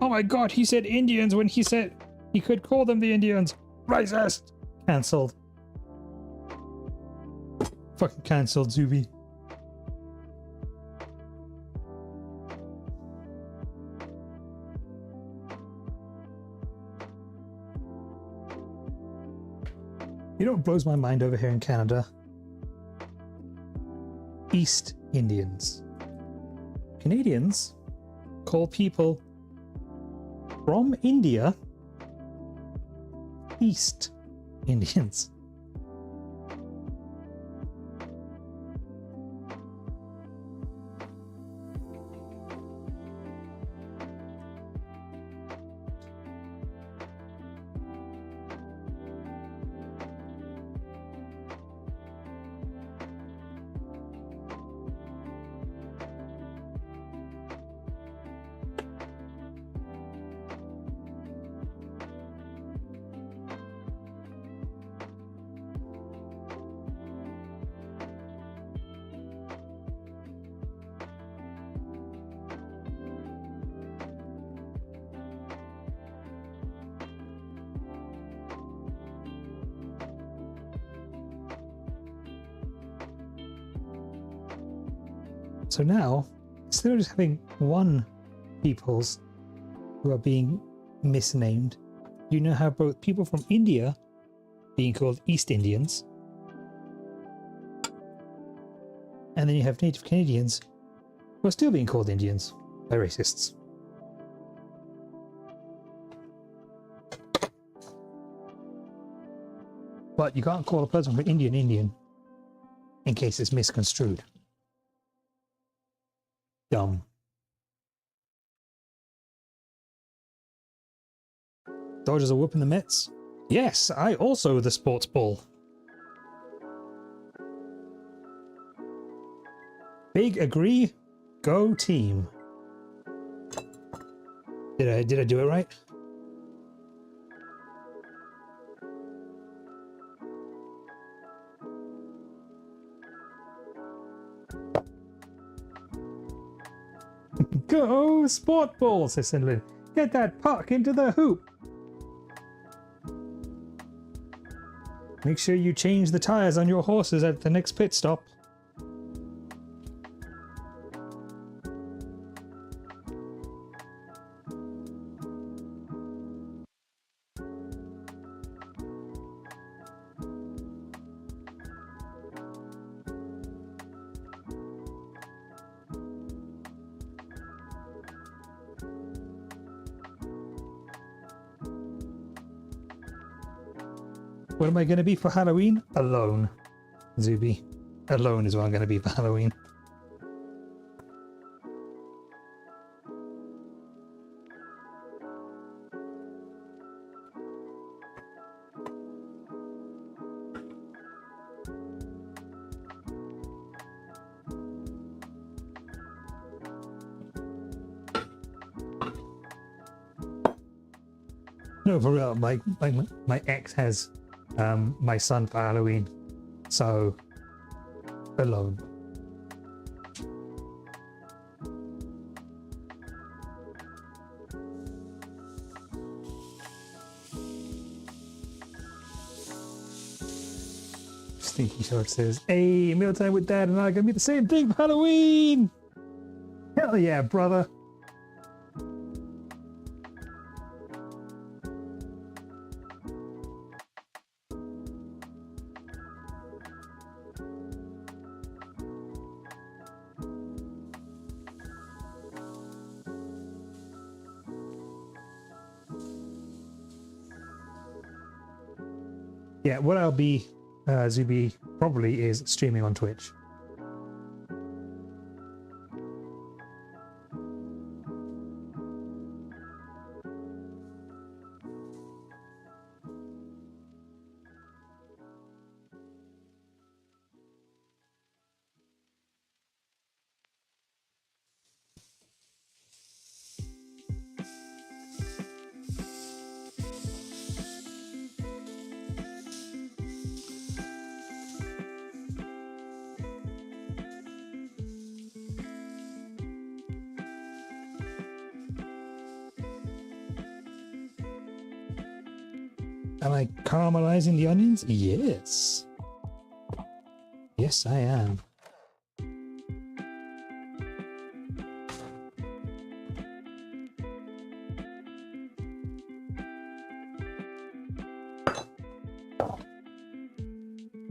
Oh my god, he said Indians when he said he could call them the Indians. Racist! Cancelled. Fucking cancelled, Zuby. You know what blows my mind over here in Canada? East Indians. Canadians call people from India East Indians. So now, instead of just having one peoples who are being misnamed, you now have both people from India being called East Indians, and then you have native Canadians who are still being called Indians by racists. But you can't call a person from Indian Indian in case it's misconstrued. Dumb. Dodgers are whooping the Mets. Yes, I also the sports ball. Big agree. Go team. Did I do it right? Go sport ball, says Cinderlin. Get that puck into the hoop. Make sure you change the tires on your horses at the next pit stop. What am I going to be for Halloween? Alone. Zuby. Alone is what I'm going to be for Halloween. No, for real. My ex has my son for Halloween, so alone. Stinky Short says, "Hey, mealtime with Dad and I are gonna be the same thing for Halloween." Hell yeah, brother. Yeah, what I'll be, Zuby, probably is streaming on Twitch. Am I caramelizing the onions? Yes. Yes, I am.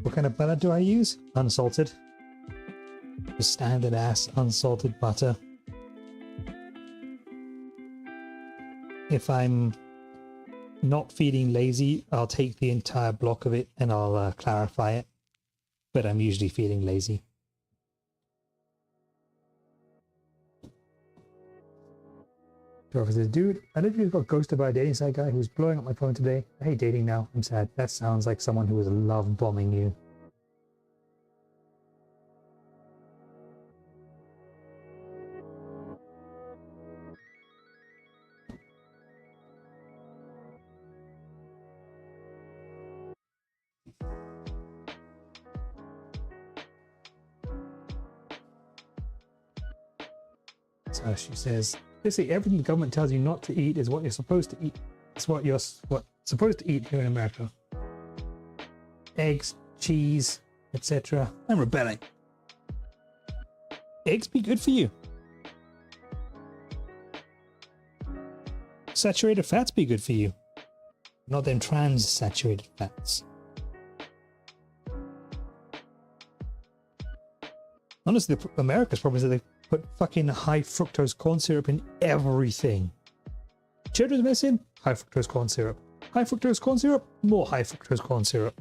What kind of butter do I use? Unsalted. Just standard ass unsalted butter. If I'm not feeling lazy, I'll take the entire block of it and I'll clarify it. But I'm usually feeling lazy. Dorothy says, dude, I literally got ghosted by a dating site guy who was blowing up my phone today. I hate dating now. I'm sad. That sounds like someone who was love bombing you. So she says, basically everything the government tells you not to eat is what you're supposed to eat. It's what you're supposed to eat here in America. Eggs, cheese, etc. I'm rebelling. Eggs be good for you. Saturated fats be good for you. Not them trans saturated fats. Honestly, America's problem is that they put fucking high fructose corn syrup in everything. Children's medicine, high fructose corn syrup. High fructose corn syrup, more high fructose corn syrup.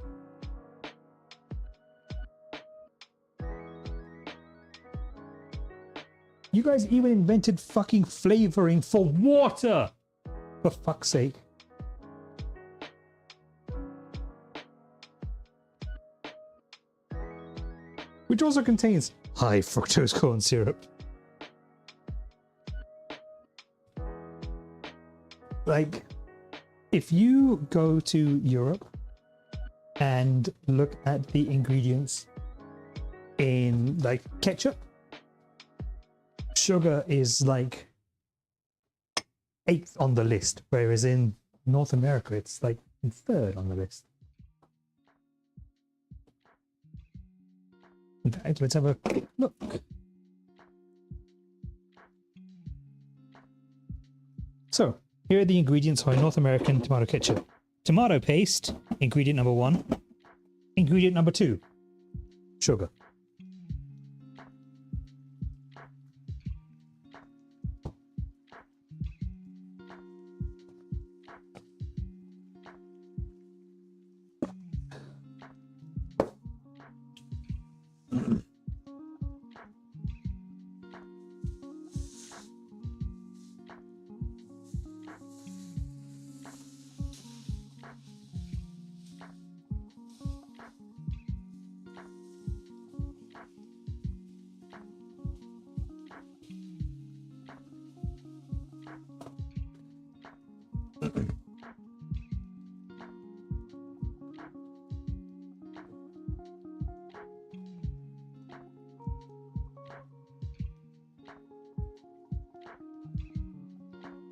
You guys even invented fucking flavoring for water! For fuck's sake. Which also contains high fructose corn syrup. Like, if you go to Europe and look at the ingredients in like ketchup, sugar is like 8th on the list, whereas in North America it's like 3rd on the list. In fact, let's have a look. So, here are the ingredients for North American tomato ketchup. Tomato paste, ingredient number 1. Ingredient number 2, sugar.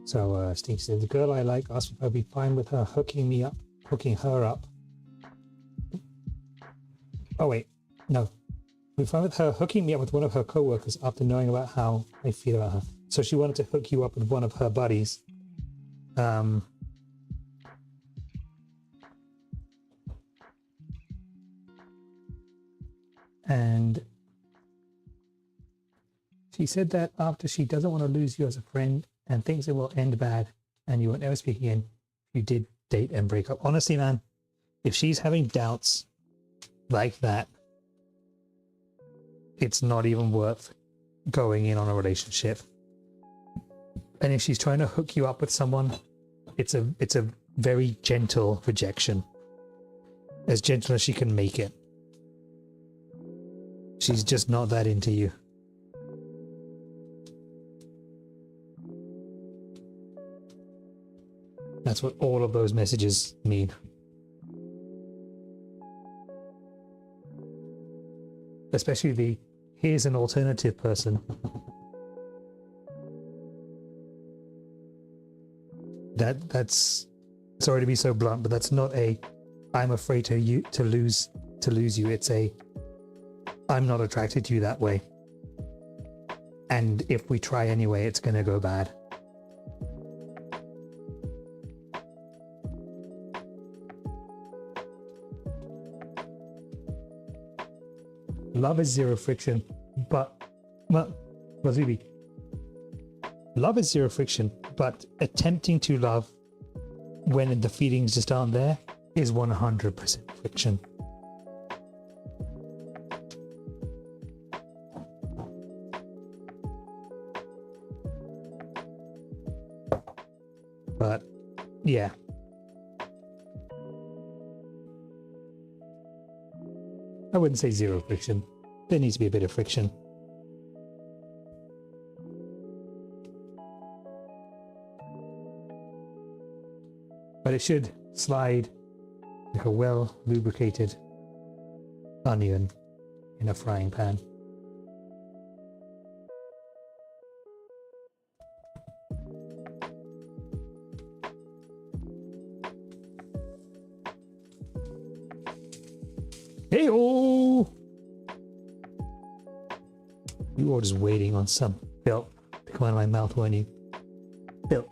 So Steve said, the girl I like asked if I'd be fine with her hooking her up. Oh wait, no. We're fine with her hooking me up with one of her co-workers after knowing about how I feel about her. So she wanted to hook you up with one of her buddies. And she said that after she doesn't want to lose you as a friend and thinks it will end bad and you won't ever speak again, you did date and break up. Honestly, man, if she's having doubts like that, it's not even worth going in on a relationship. And if she's trying to hook you up with someone, it's a very gentle rejection. As gentle as she can make it. She's just not that into you. That's what all of those messages mean. Especially the, here's an alternative person. That's sorry to be so blunt, but that's not a I'm afraid to lose you. It's a I'm not attracted to you that way. And if we try anyway, it's gonna go bad. Love is zero friction, but well, Razubi. Love is zero friction, but attempting to love when the feelings just aren't there is 100% friction. But yeah. I wouldn't say zero friction. There needs to be a bit of friction. But it should slide like a well lubricated onion in a frying pan. Hey-oh! You were just waiting on some filth to come out of my mouth, weren't you? Filth.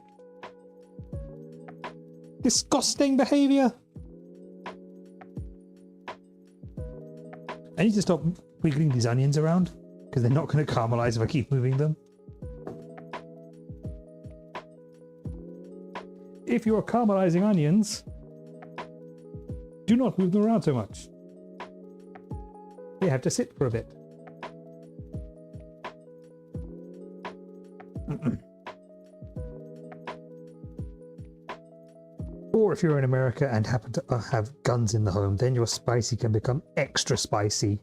Disgusting behavior! I need to stop wiggling these onions around because they're not going to caramelize if I keep moving them. If you're caramelizing onions, do not move them around so much. They have to sit for a bit. Or if you're in America and happen to have guns in the home, then your spicy can become extra spicy.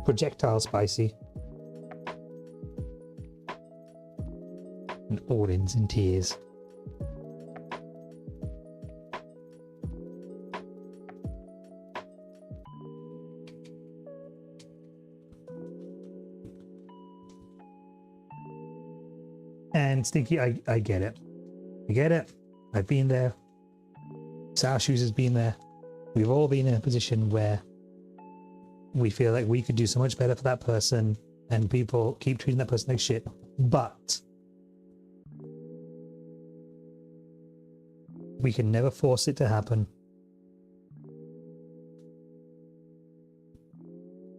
Projectile spicy. And all ends in tears. And Stinky, I get it. I get it. I've been there. Sour Shoes has been there. We've all been in a position where we feel like we could do so much better for that person and people keep treating that person like shit. But we can never force it to happen.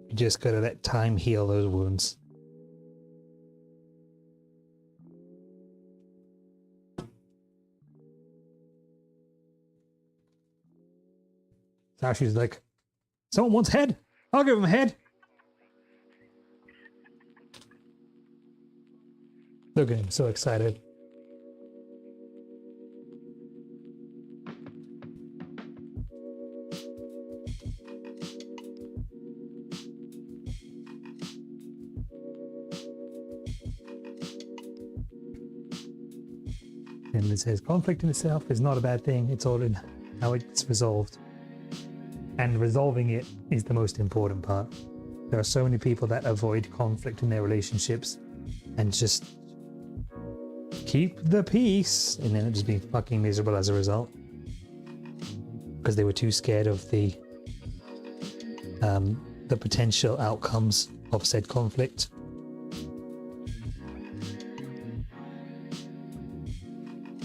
You just gotta let time heal those wounds. Now she's like, someone wants head? I'll give him head. Look at him, so excited. And it says, conflict in itself is not a bad thing. It's all in how it's resolved. And resolving it is the most important part. There are so many people that avoid conflict in their relationships and just keep the peace and then it just being fucking miserable as a result. Because they were too scared of the potential outcomes of said conflict.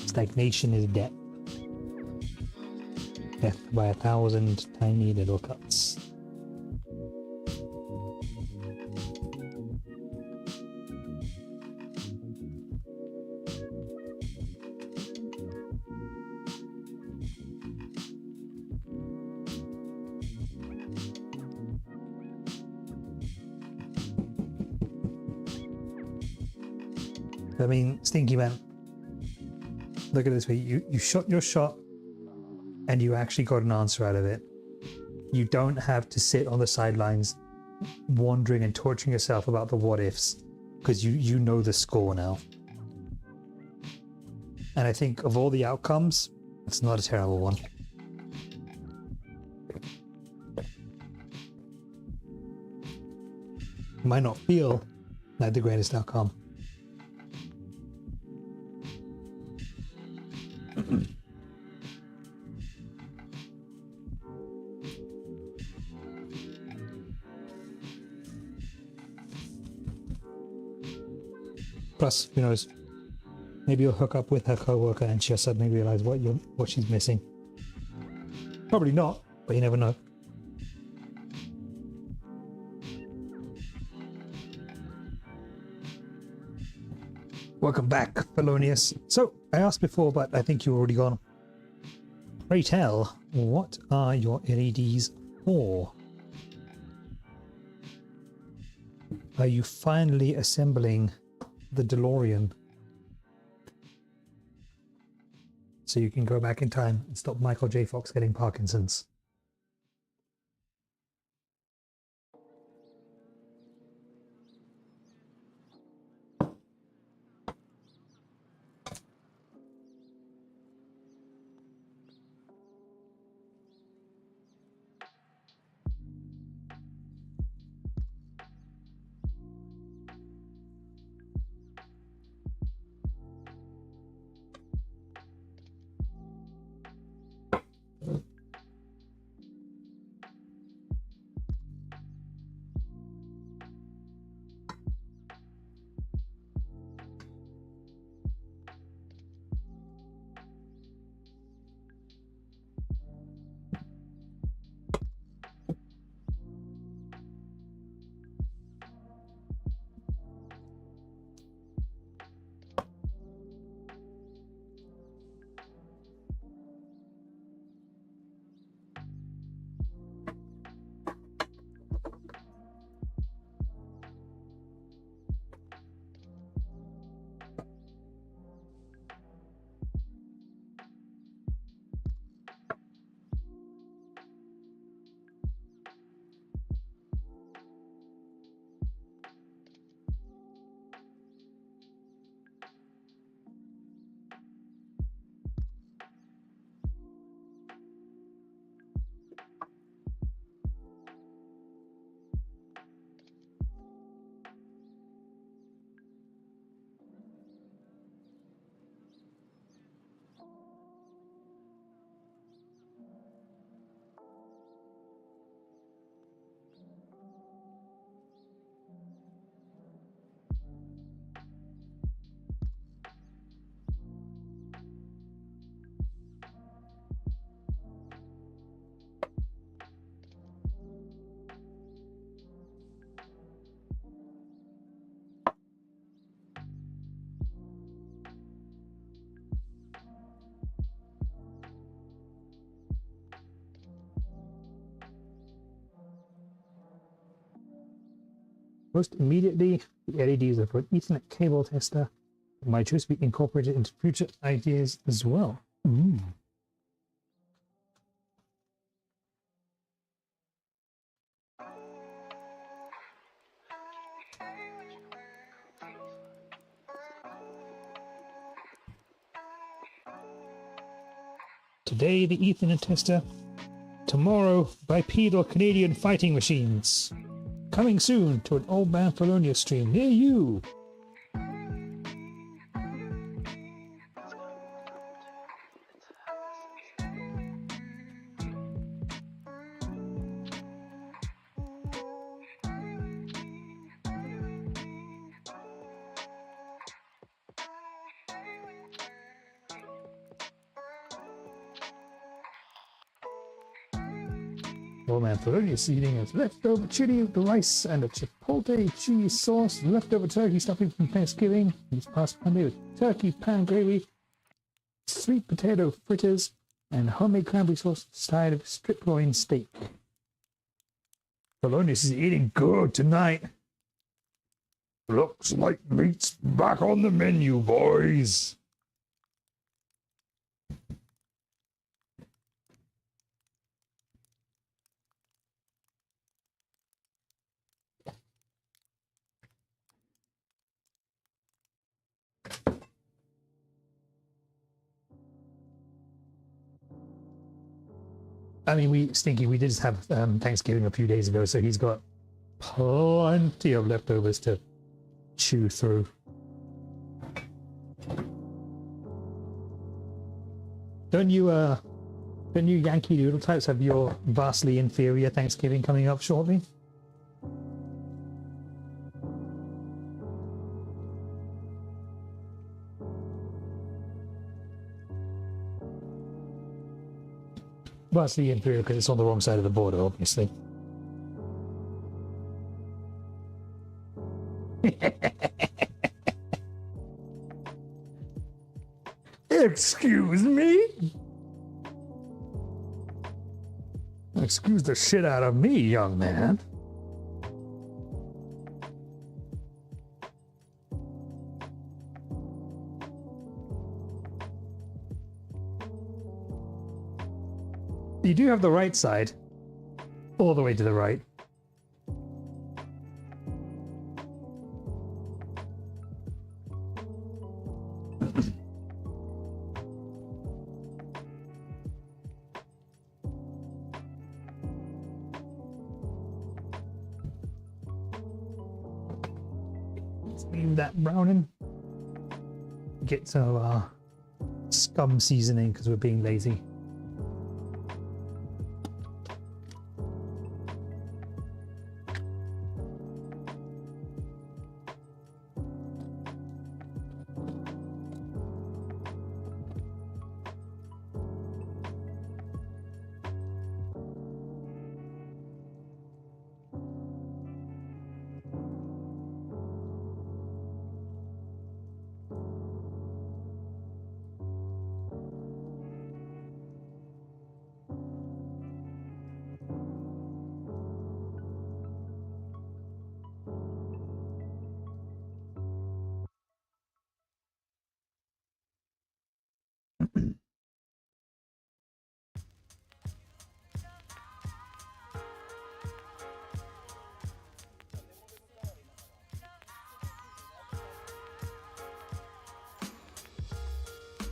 Stagnation is death. Death by 1,000 tiny little cuts. I mean, Stinky Man, look at it this way. You shot your shot and you actually got an answer out of it. You don't have to sit on the sidelines wondering and torturing yourself about the what ifs because you know the score now. And I think of all the outcomes, it's not a terrible one. It might not feel like the greatest outcome. Plus, who knows? Maybe you'll hook up with her coworker and she'll suddenly realize what she's missing. Probably not, but you never know. Welcome back, Felonious. So, I asked before, but I think you're already gone. Pray tell, what are your LEDs for? Are you finally assembling the DeLorean so you can go back in time and stop Michael J. Fox getting Parkinson's? Most immediately, the LEDs are for an Ethernet cable tester. It might just be incorporated into future ideas as well. Ooh. Today, the Ethernet tester. Tomorrow, bipedal Canadian fighting machines. Coming soon to an Old Man Felonious stream near you. Old Man Felonious eating his leftover chili with the rice and a chipotle cheese sauce, leftover turkey stuffing from Thanksgiving this past Monday with turkey pan gravy, sweet potato fritters, and homemade cranberry sauce side of strip loin steak. Felonious is eating good tonight. Looks like meat's back on the menu, boys. I mean, we did just have Thanksgiving a few days ago, so he's got plenty of leftovers to chew through. Don't you Yankee Doodle types have your vastly inferior Thanksgiving coming up shortly? Vastly inferior because it's on the wrong side of the border, obviously. Excuse me? Excuse the shit out of me, young man. You do have the right side, all the way to the right. Let's leave that browning. Get some of our scum seasoning because we're being lazy.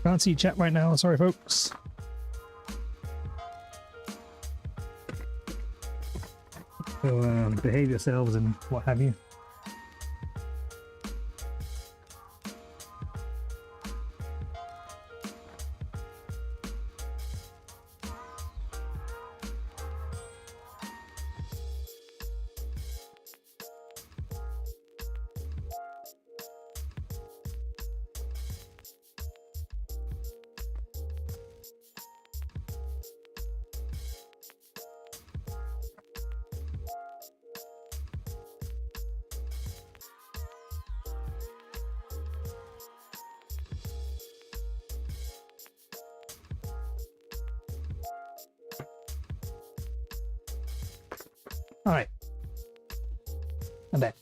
Can't see chat right now, sorry folks. So behave yourselves and what have you. All right, I'm back.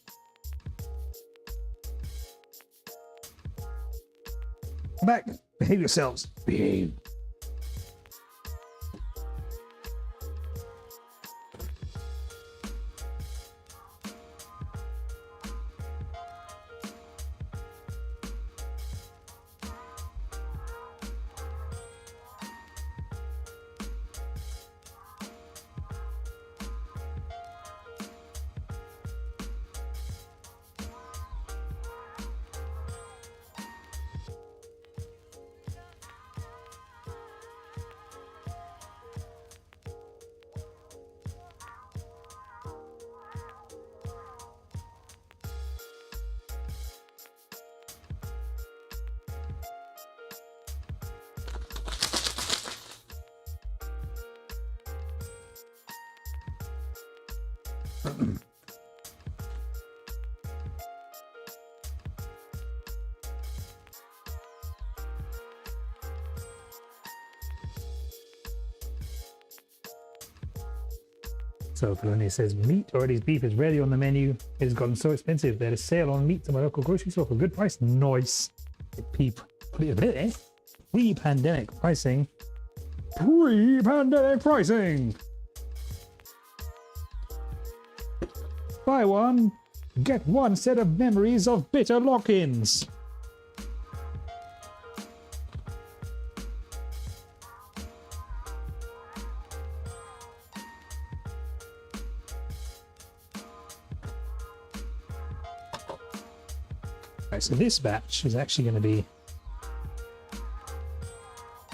Come back. Behave yourselves. Behave. So Filoni says, meat or Eddie's beef is ready on the menu. It has gotten so expensive. They had a sale on meat at my local grocery store for a good price. Nice. Pre-pandemic pricing. Pre-pandemic pricing. Buy one, get one set of memories of bitter lock-ins. Right, so this batch is actually going to be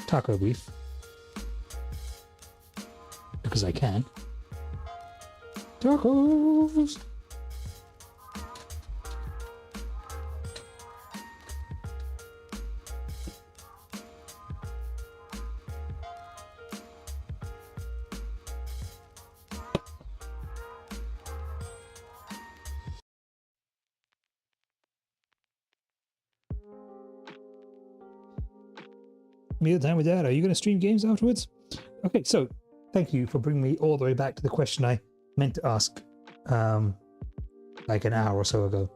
taco beef because I can. Tacos! Meal time with Dad. Are you going to stream games afterwards? Okay, so thank you for bringing me all the way back to the question I meant to ask like an hour or so ago.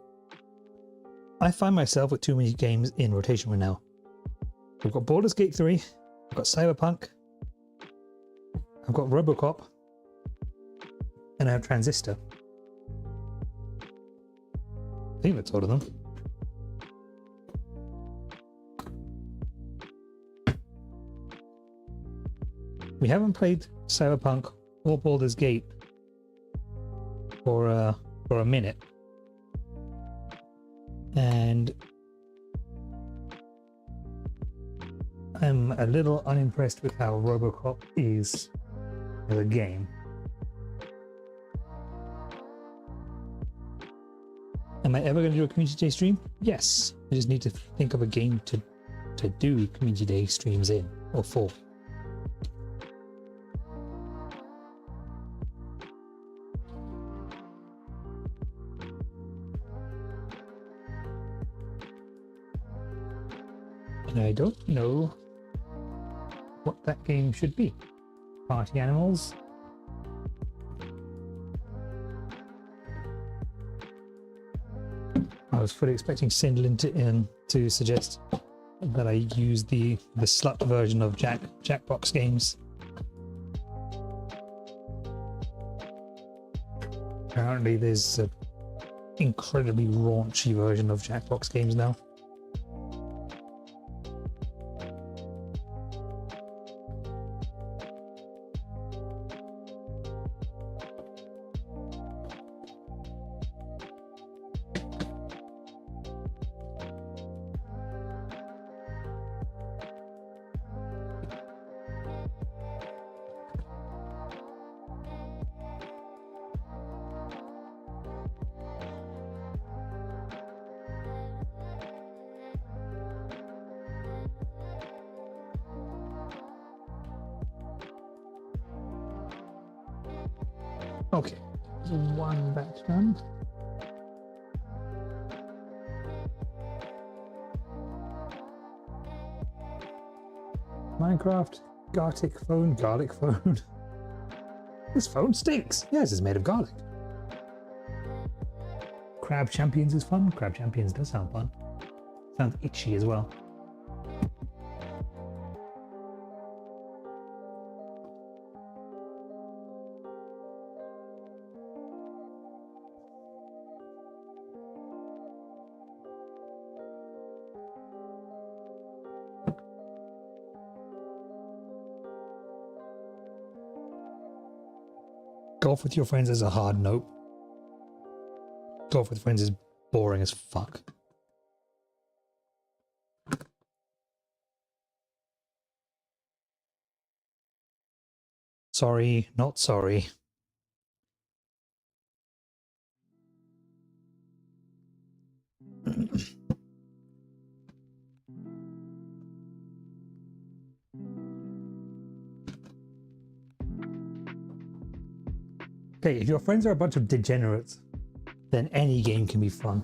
I find myself with too many games in rotation right now. I've got Baldur's Gate 3, I've got Cyberpunk, I've got Robocop, and I have Transistor. I think that's all of them. We haven't played Cyberpunk or Baldur's Gate for a minute, and I'm a little unimpressed with how Robocop is as a game. Am I ever going to do a community day stream? Yes. I just need to think of a game to do community day streams in or for. And I don't know what that game should be. Party Animals? I was fully expecting Sindlin to suggest that I use the slut version of Jackbox games. Apparently there's an incredibly raunchy version of Jackbox games now. Okay, one batch done. Minecraft, garlic phone. This phone stinks. Yes, it's made of garlic. Crab Champions is fun. Crab Champions does sound fun. Sounds itchy as well. Golf with your friends is a hard note. Golf with friends is boring as fuck. Sorry, not sorry. Okay, if your friends are a bunch of degenerates, then any game can be fun.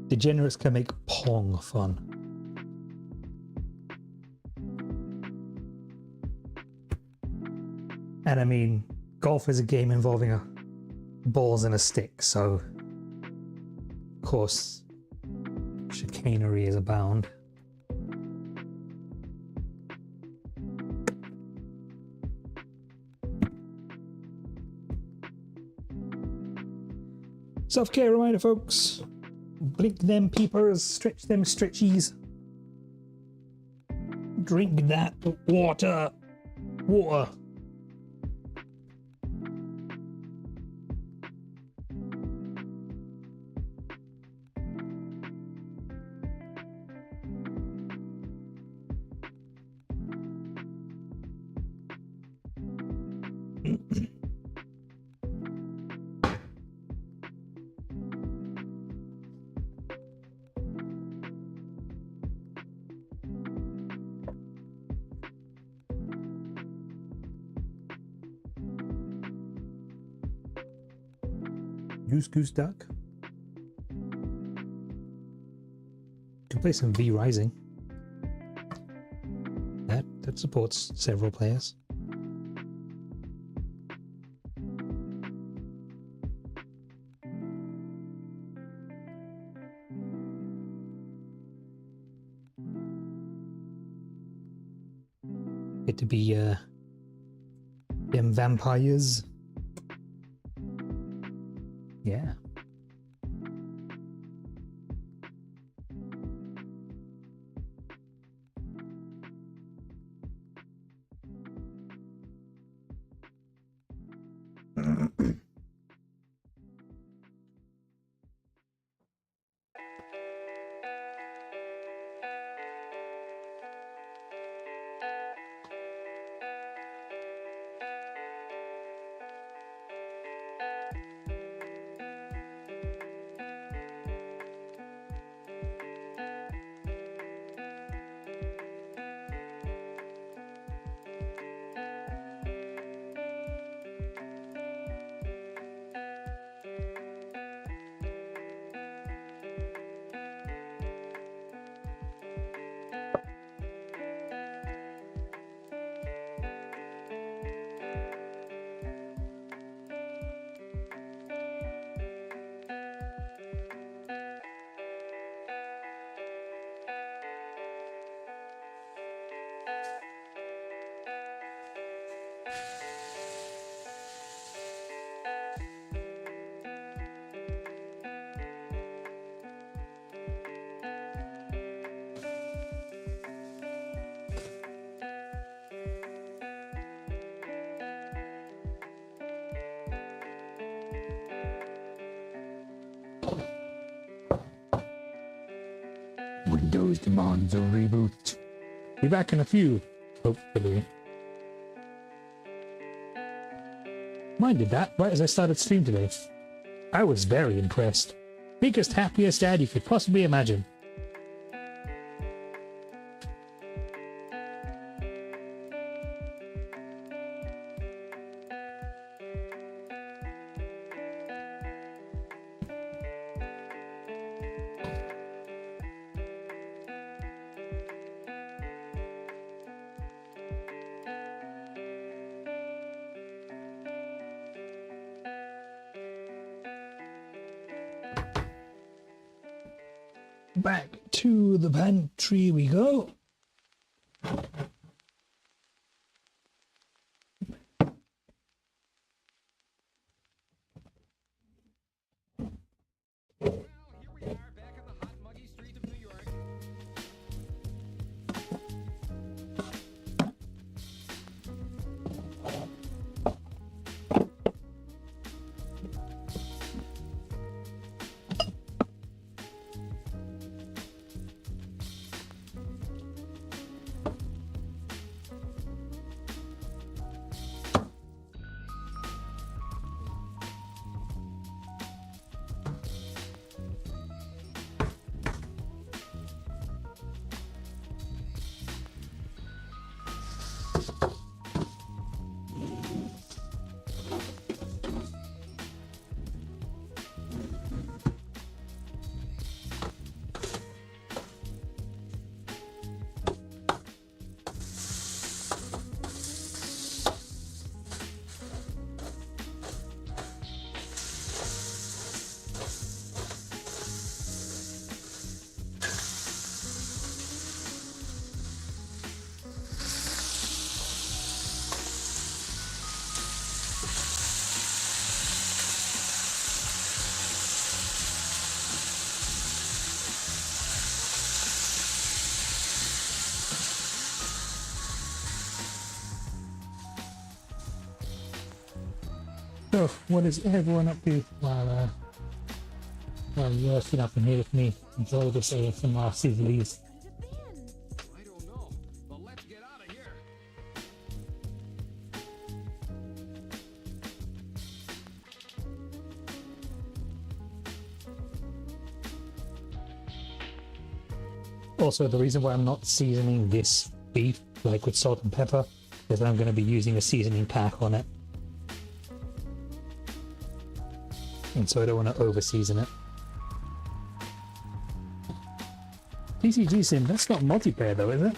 Degenerates can make Pong fun. And I mean, golf is a game involving balls and a stick, so of course chicanery is abound. Self-care reminder, folks. Blink them peepers, stretch them stretchies. Drink that water. Water. Goose duck. Can play some V Rising. That supports several players. Get to be them vampires. Yeah. Windows demands a reboot. Be back in a few, hopefully. Mine did that right as I started stream today. I was very impressed. Biggest, happiest dad you could possibly imagine. Back to the pantry we go. So, what is everyone up to while working up in here with me? Enjoy this ASMR sizzlies. I don't know, but let's get out of here. Also, the reason why I'm not seasoning this beef like with salt and pepper is I'm going to be using a seasoning pack on it. And so I don't want to over season it. TCG Sim, that's not multiplayer though, is it?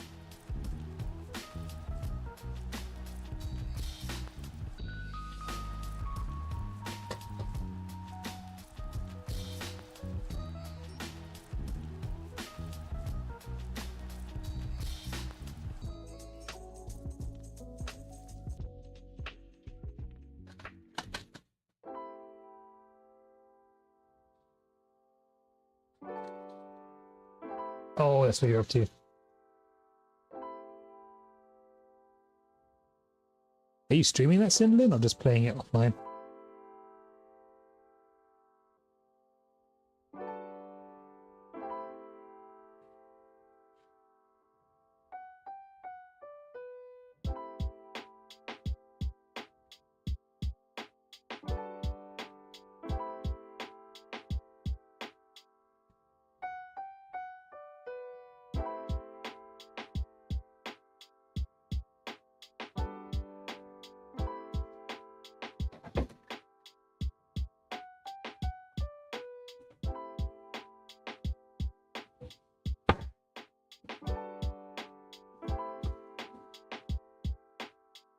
Oh, that's what you're up to. Are you streaming that, Cinderlin, or just playing it offline?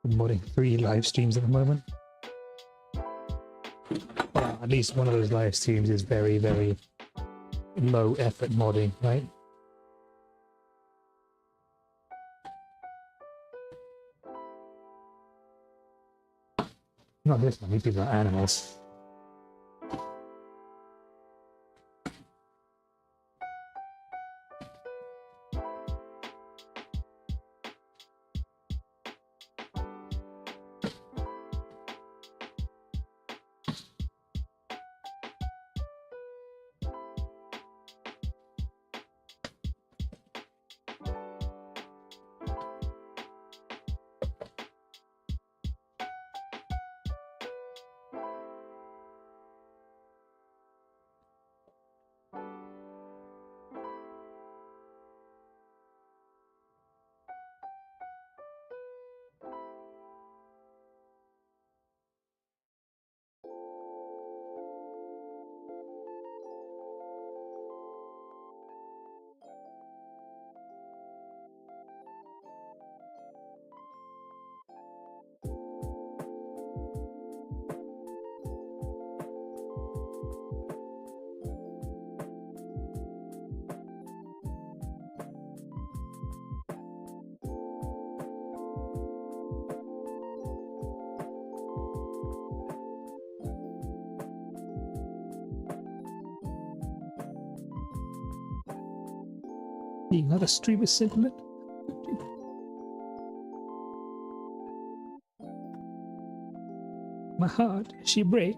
I'm modding 3 live streams at the moment. Well, at least one of those live streams is very, very low effort modding, right? Not this one, these people are animals. Another stream is Cinderlin. My heart, she break.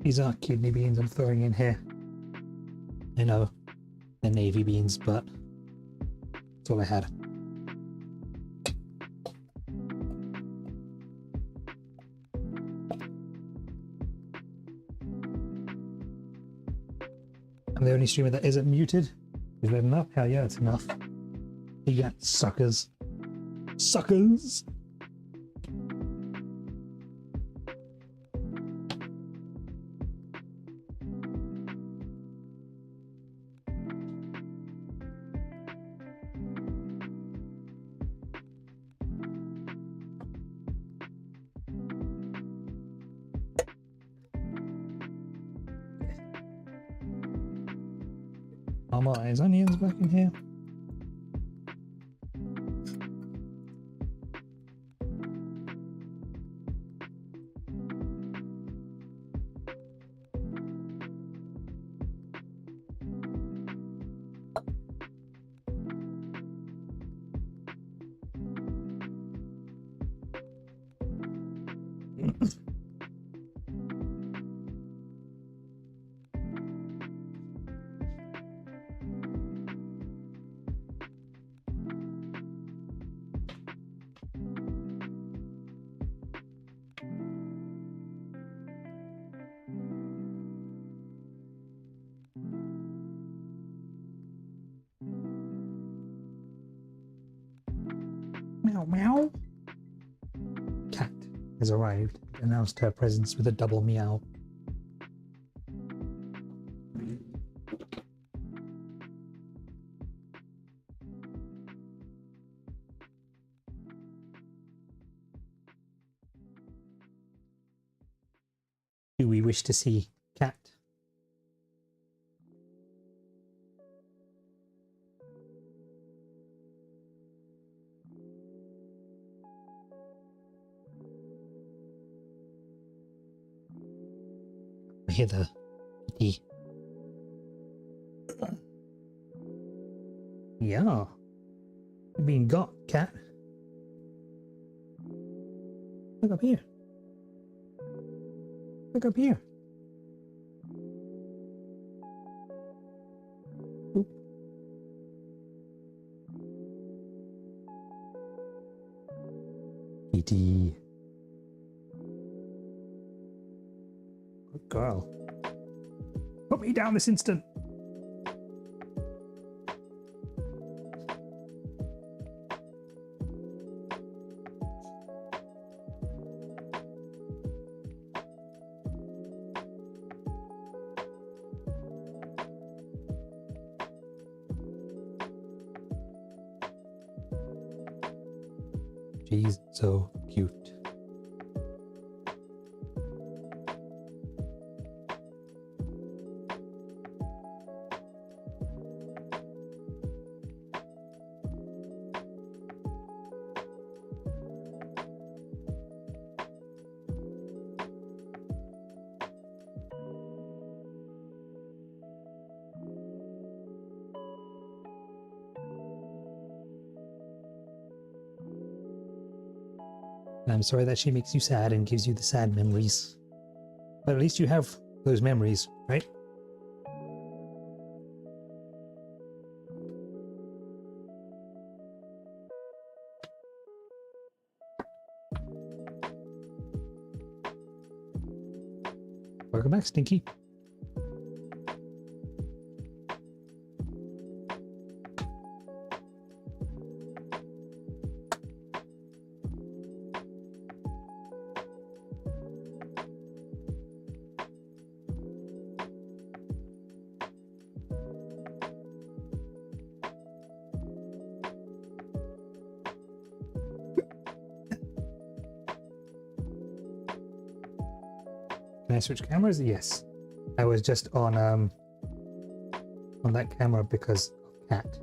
These are kidney beans I'm throwing in here. I know. navy beans, but that's all I had. I'm the only streamer that isn't muted. Is that enough? Hell yeah, it's enough. You got suckers. Suckers! Caramelized onions back in here. Meow meow. Cat has arrived, announced her presence with a double meow. Do we wish to see cat? I hear the kitty. Yeah. You've been got, cat. Look up here. Look up here. Oop. Kitty. Good girl. Put me down this instant. She's so cute. I'm sorry that she makes you sad and gives you the sad memories. But at least you have those memories, right? Welcome back, Stinky. Can I switch cameras? Yes. I was just on that camera because of cat.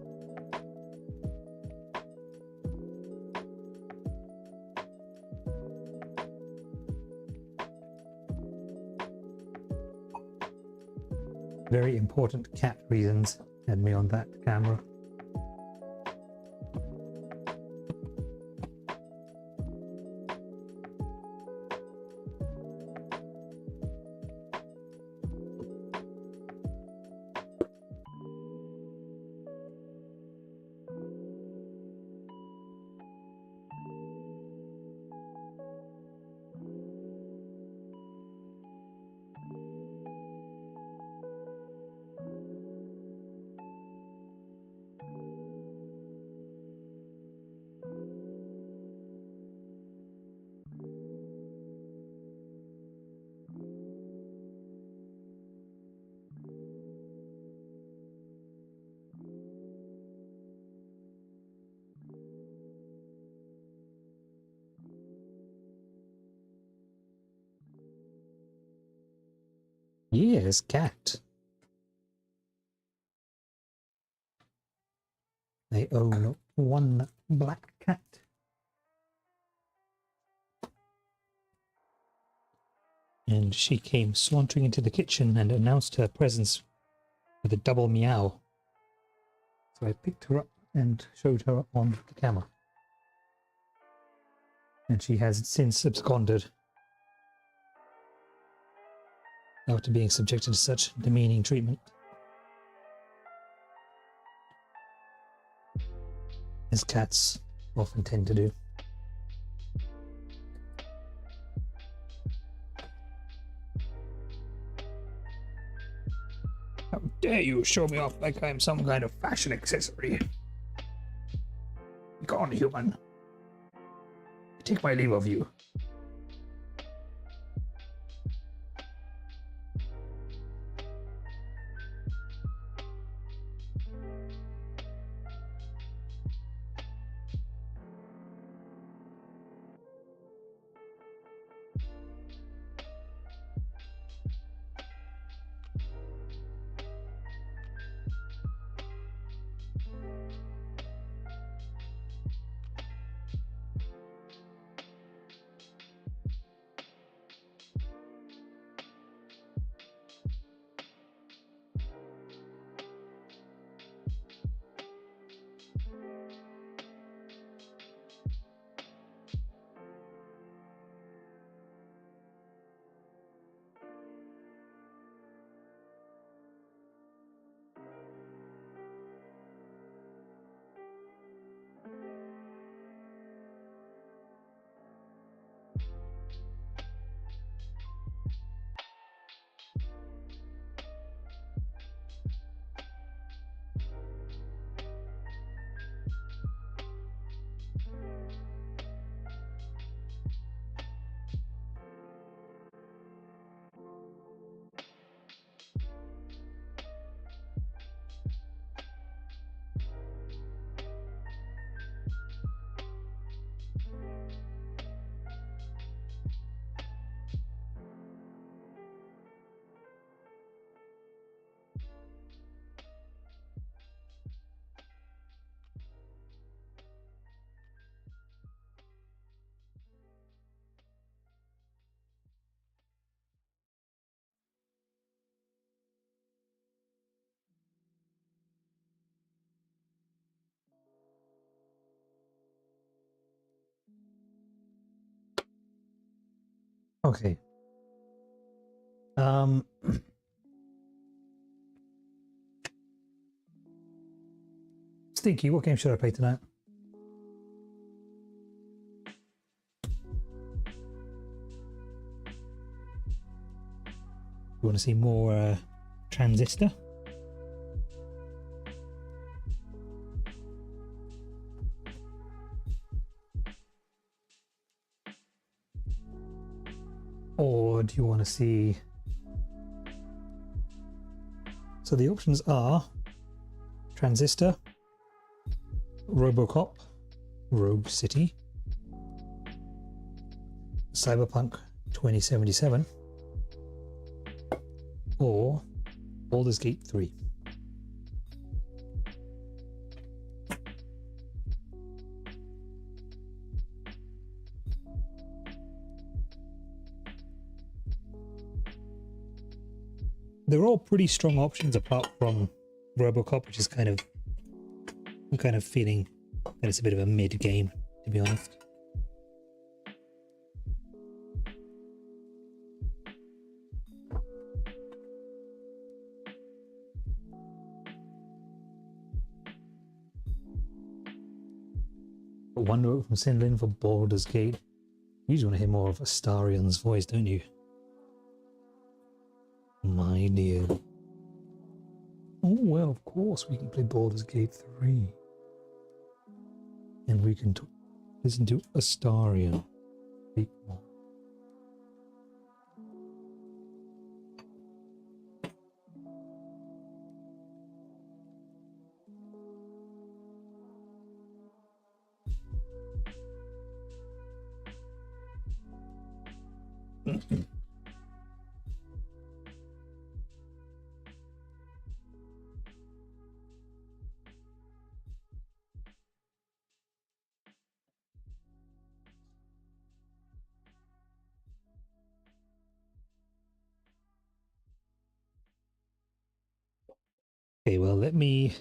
Very important cat reasons had me on that camera. Yes, cat. They own one black cat. And she came sauntering into the kitchen and announced her presence with a double meow. So I picked her up and showed her on the camera. And she has since absconded after being subjected to such demeaning treatment. As cats often tend to do. How dare you show me off like I'm some kind of fashion accessory? Be gone, human. I take my leave of you. Okay. Stinky, what game should I play tonight? You want to see more Transistor? Or do you want to see... So the options are Transistor, Robocop, Rogue City, Cyberpunk 2077, or Baldur's Gate 3. They're all pretty strong options apart from Robocop, which is I'm kind of feeling that it's a bit of a mid game, to be honest. But one note from Sinlin for Baldur's Gate. You just want to hear more of Astarion's voice, don't you? My dear. Oh, well, of course we can play Baldur's Gate 3. And we can listen to Astarion speak more. Okay, well, let me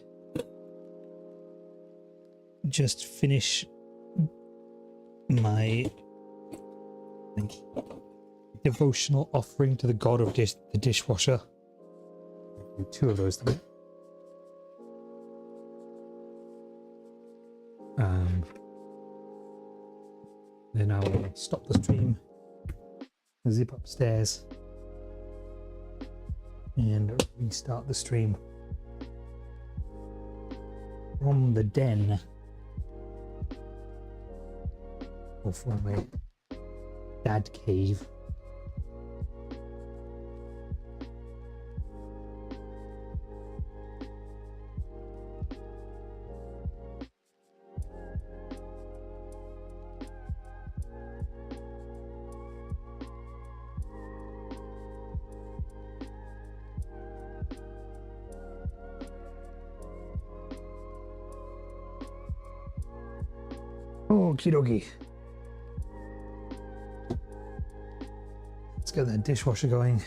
just finish my devotional offering to the god of the dishwasher. Do 2 of those today. Then I will stop the stream, zip upstairs, and restart the stream from the den, or from my dad cave. Okie dokie. Let's get that dishwasher going.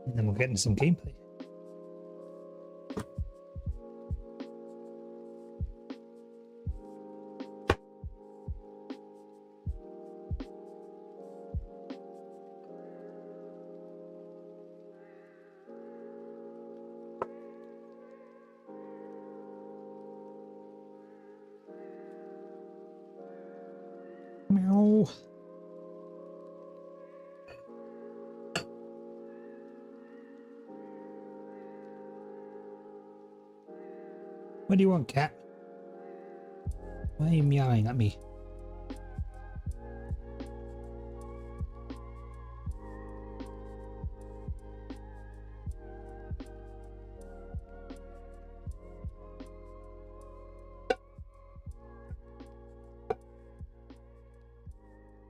And then we'll get into some gameplay. Meow. What do you want, cat? Why are you meowing at me?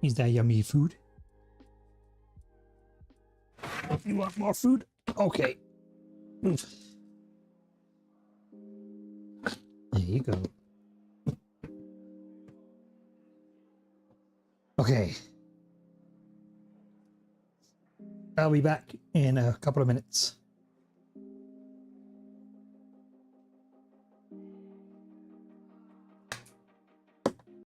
Is that yummy food? You want more food? Okay. Oof. There you go. Okay. I'll be back in a couple of minutes.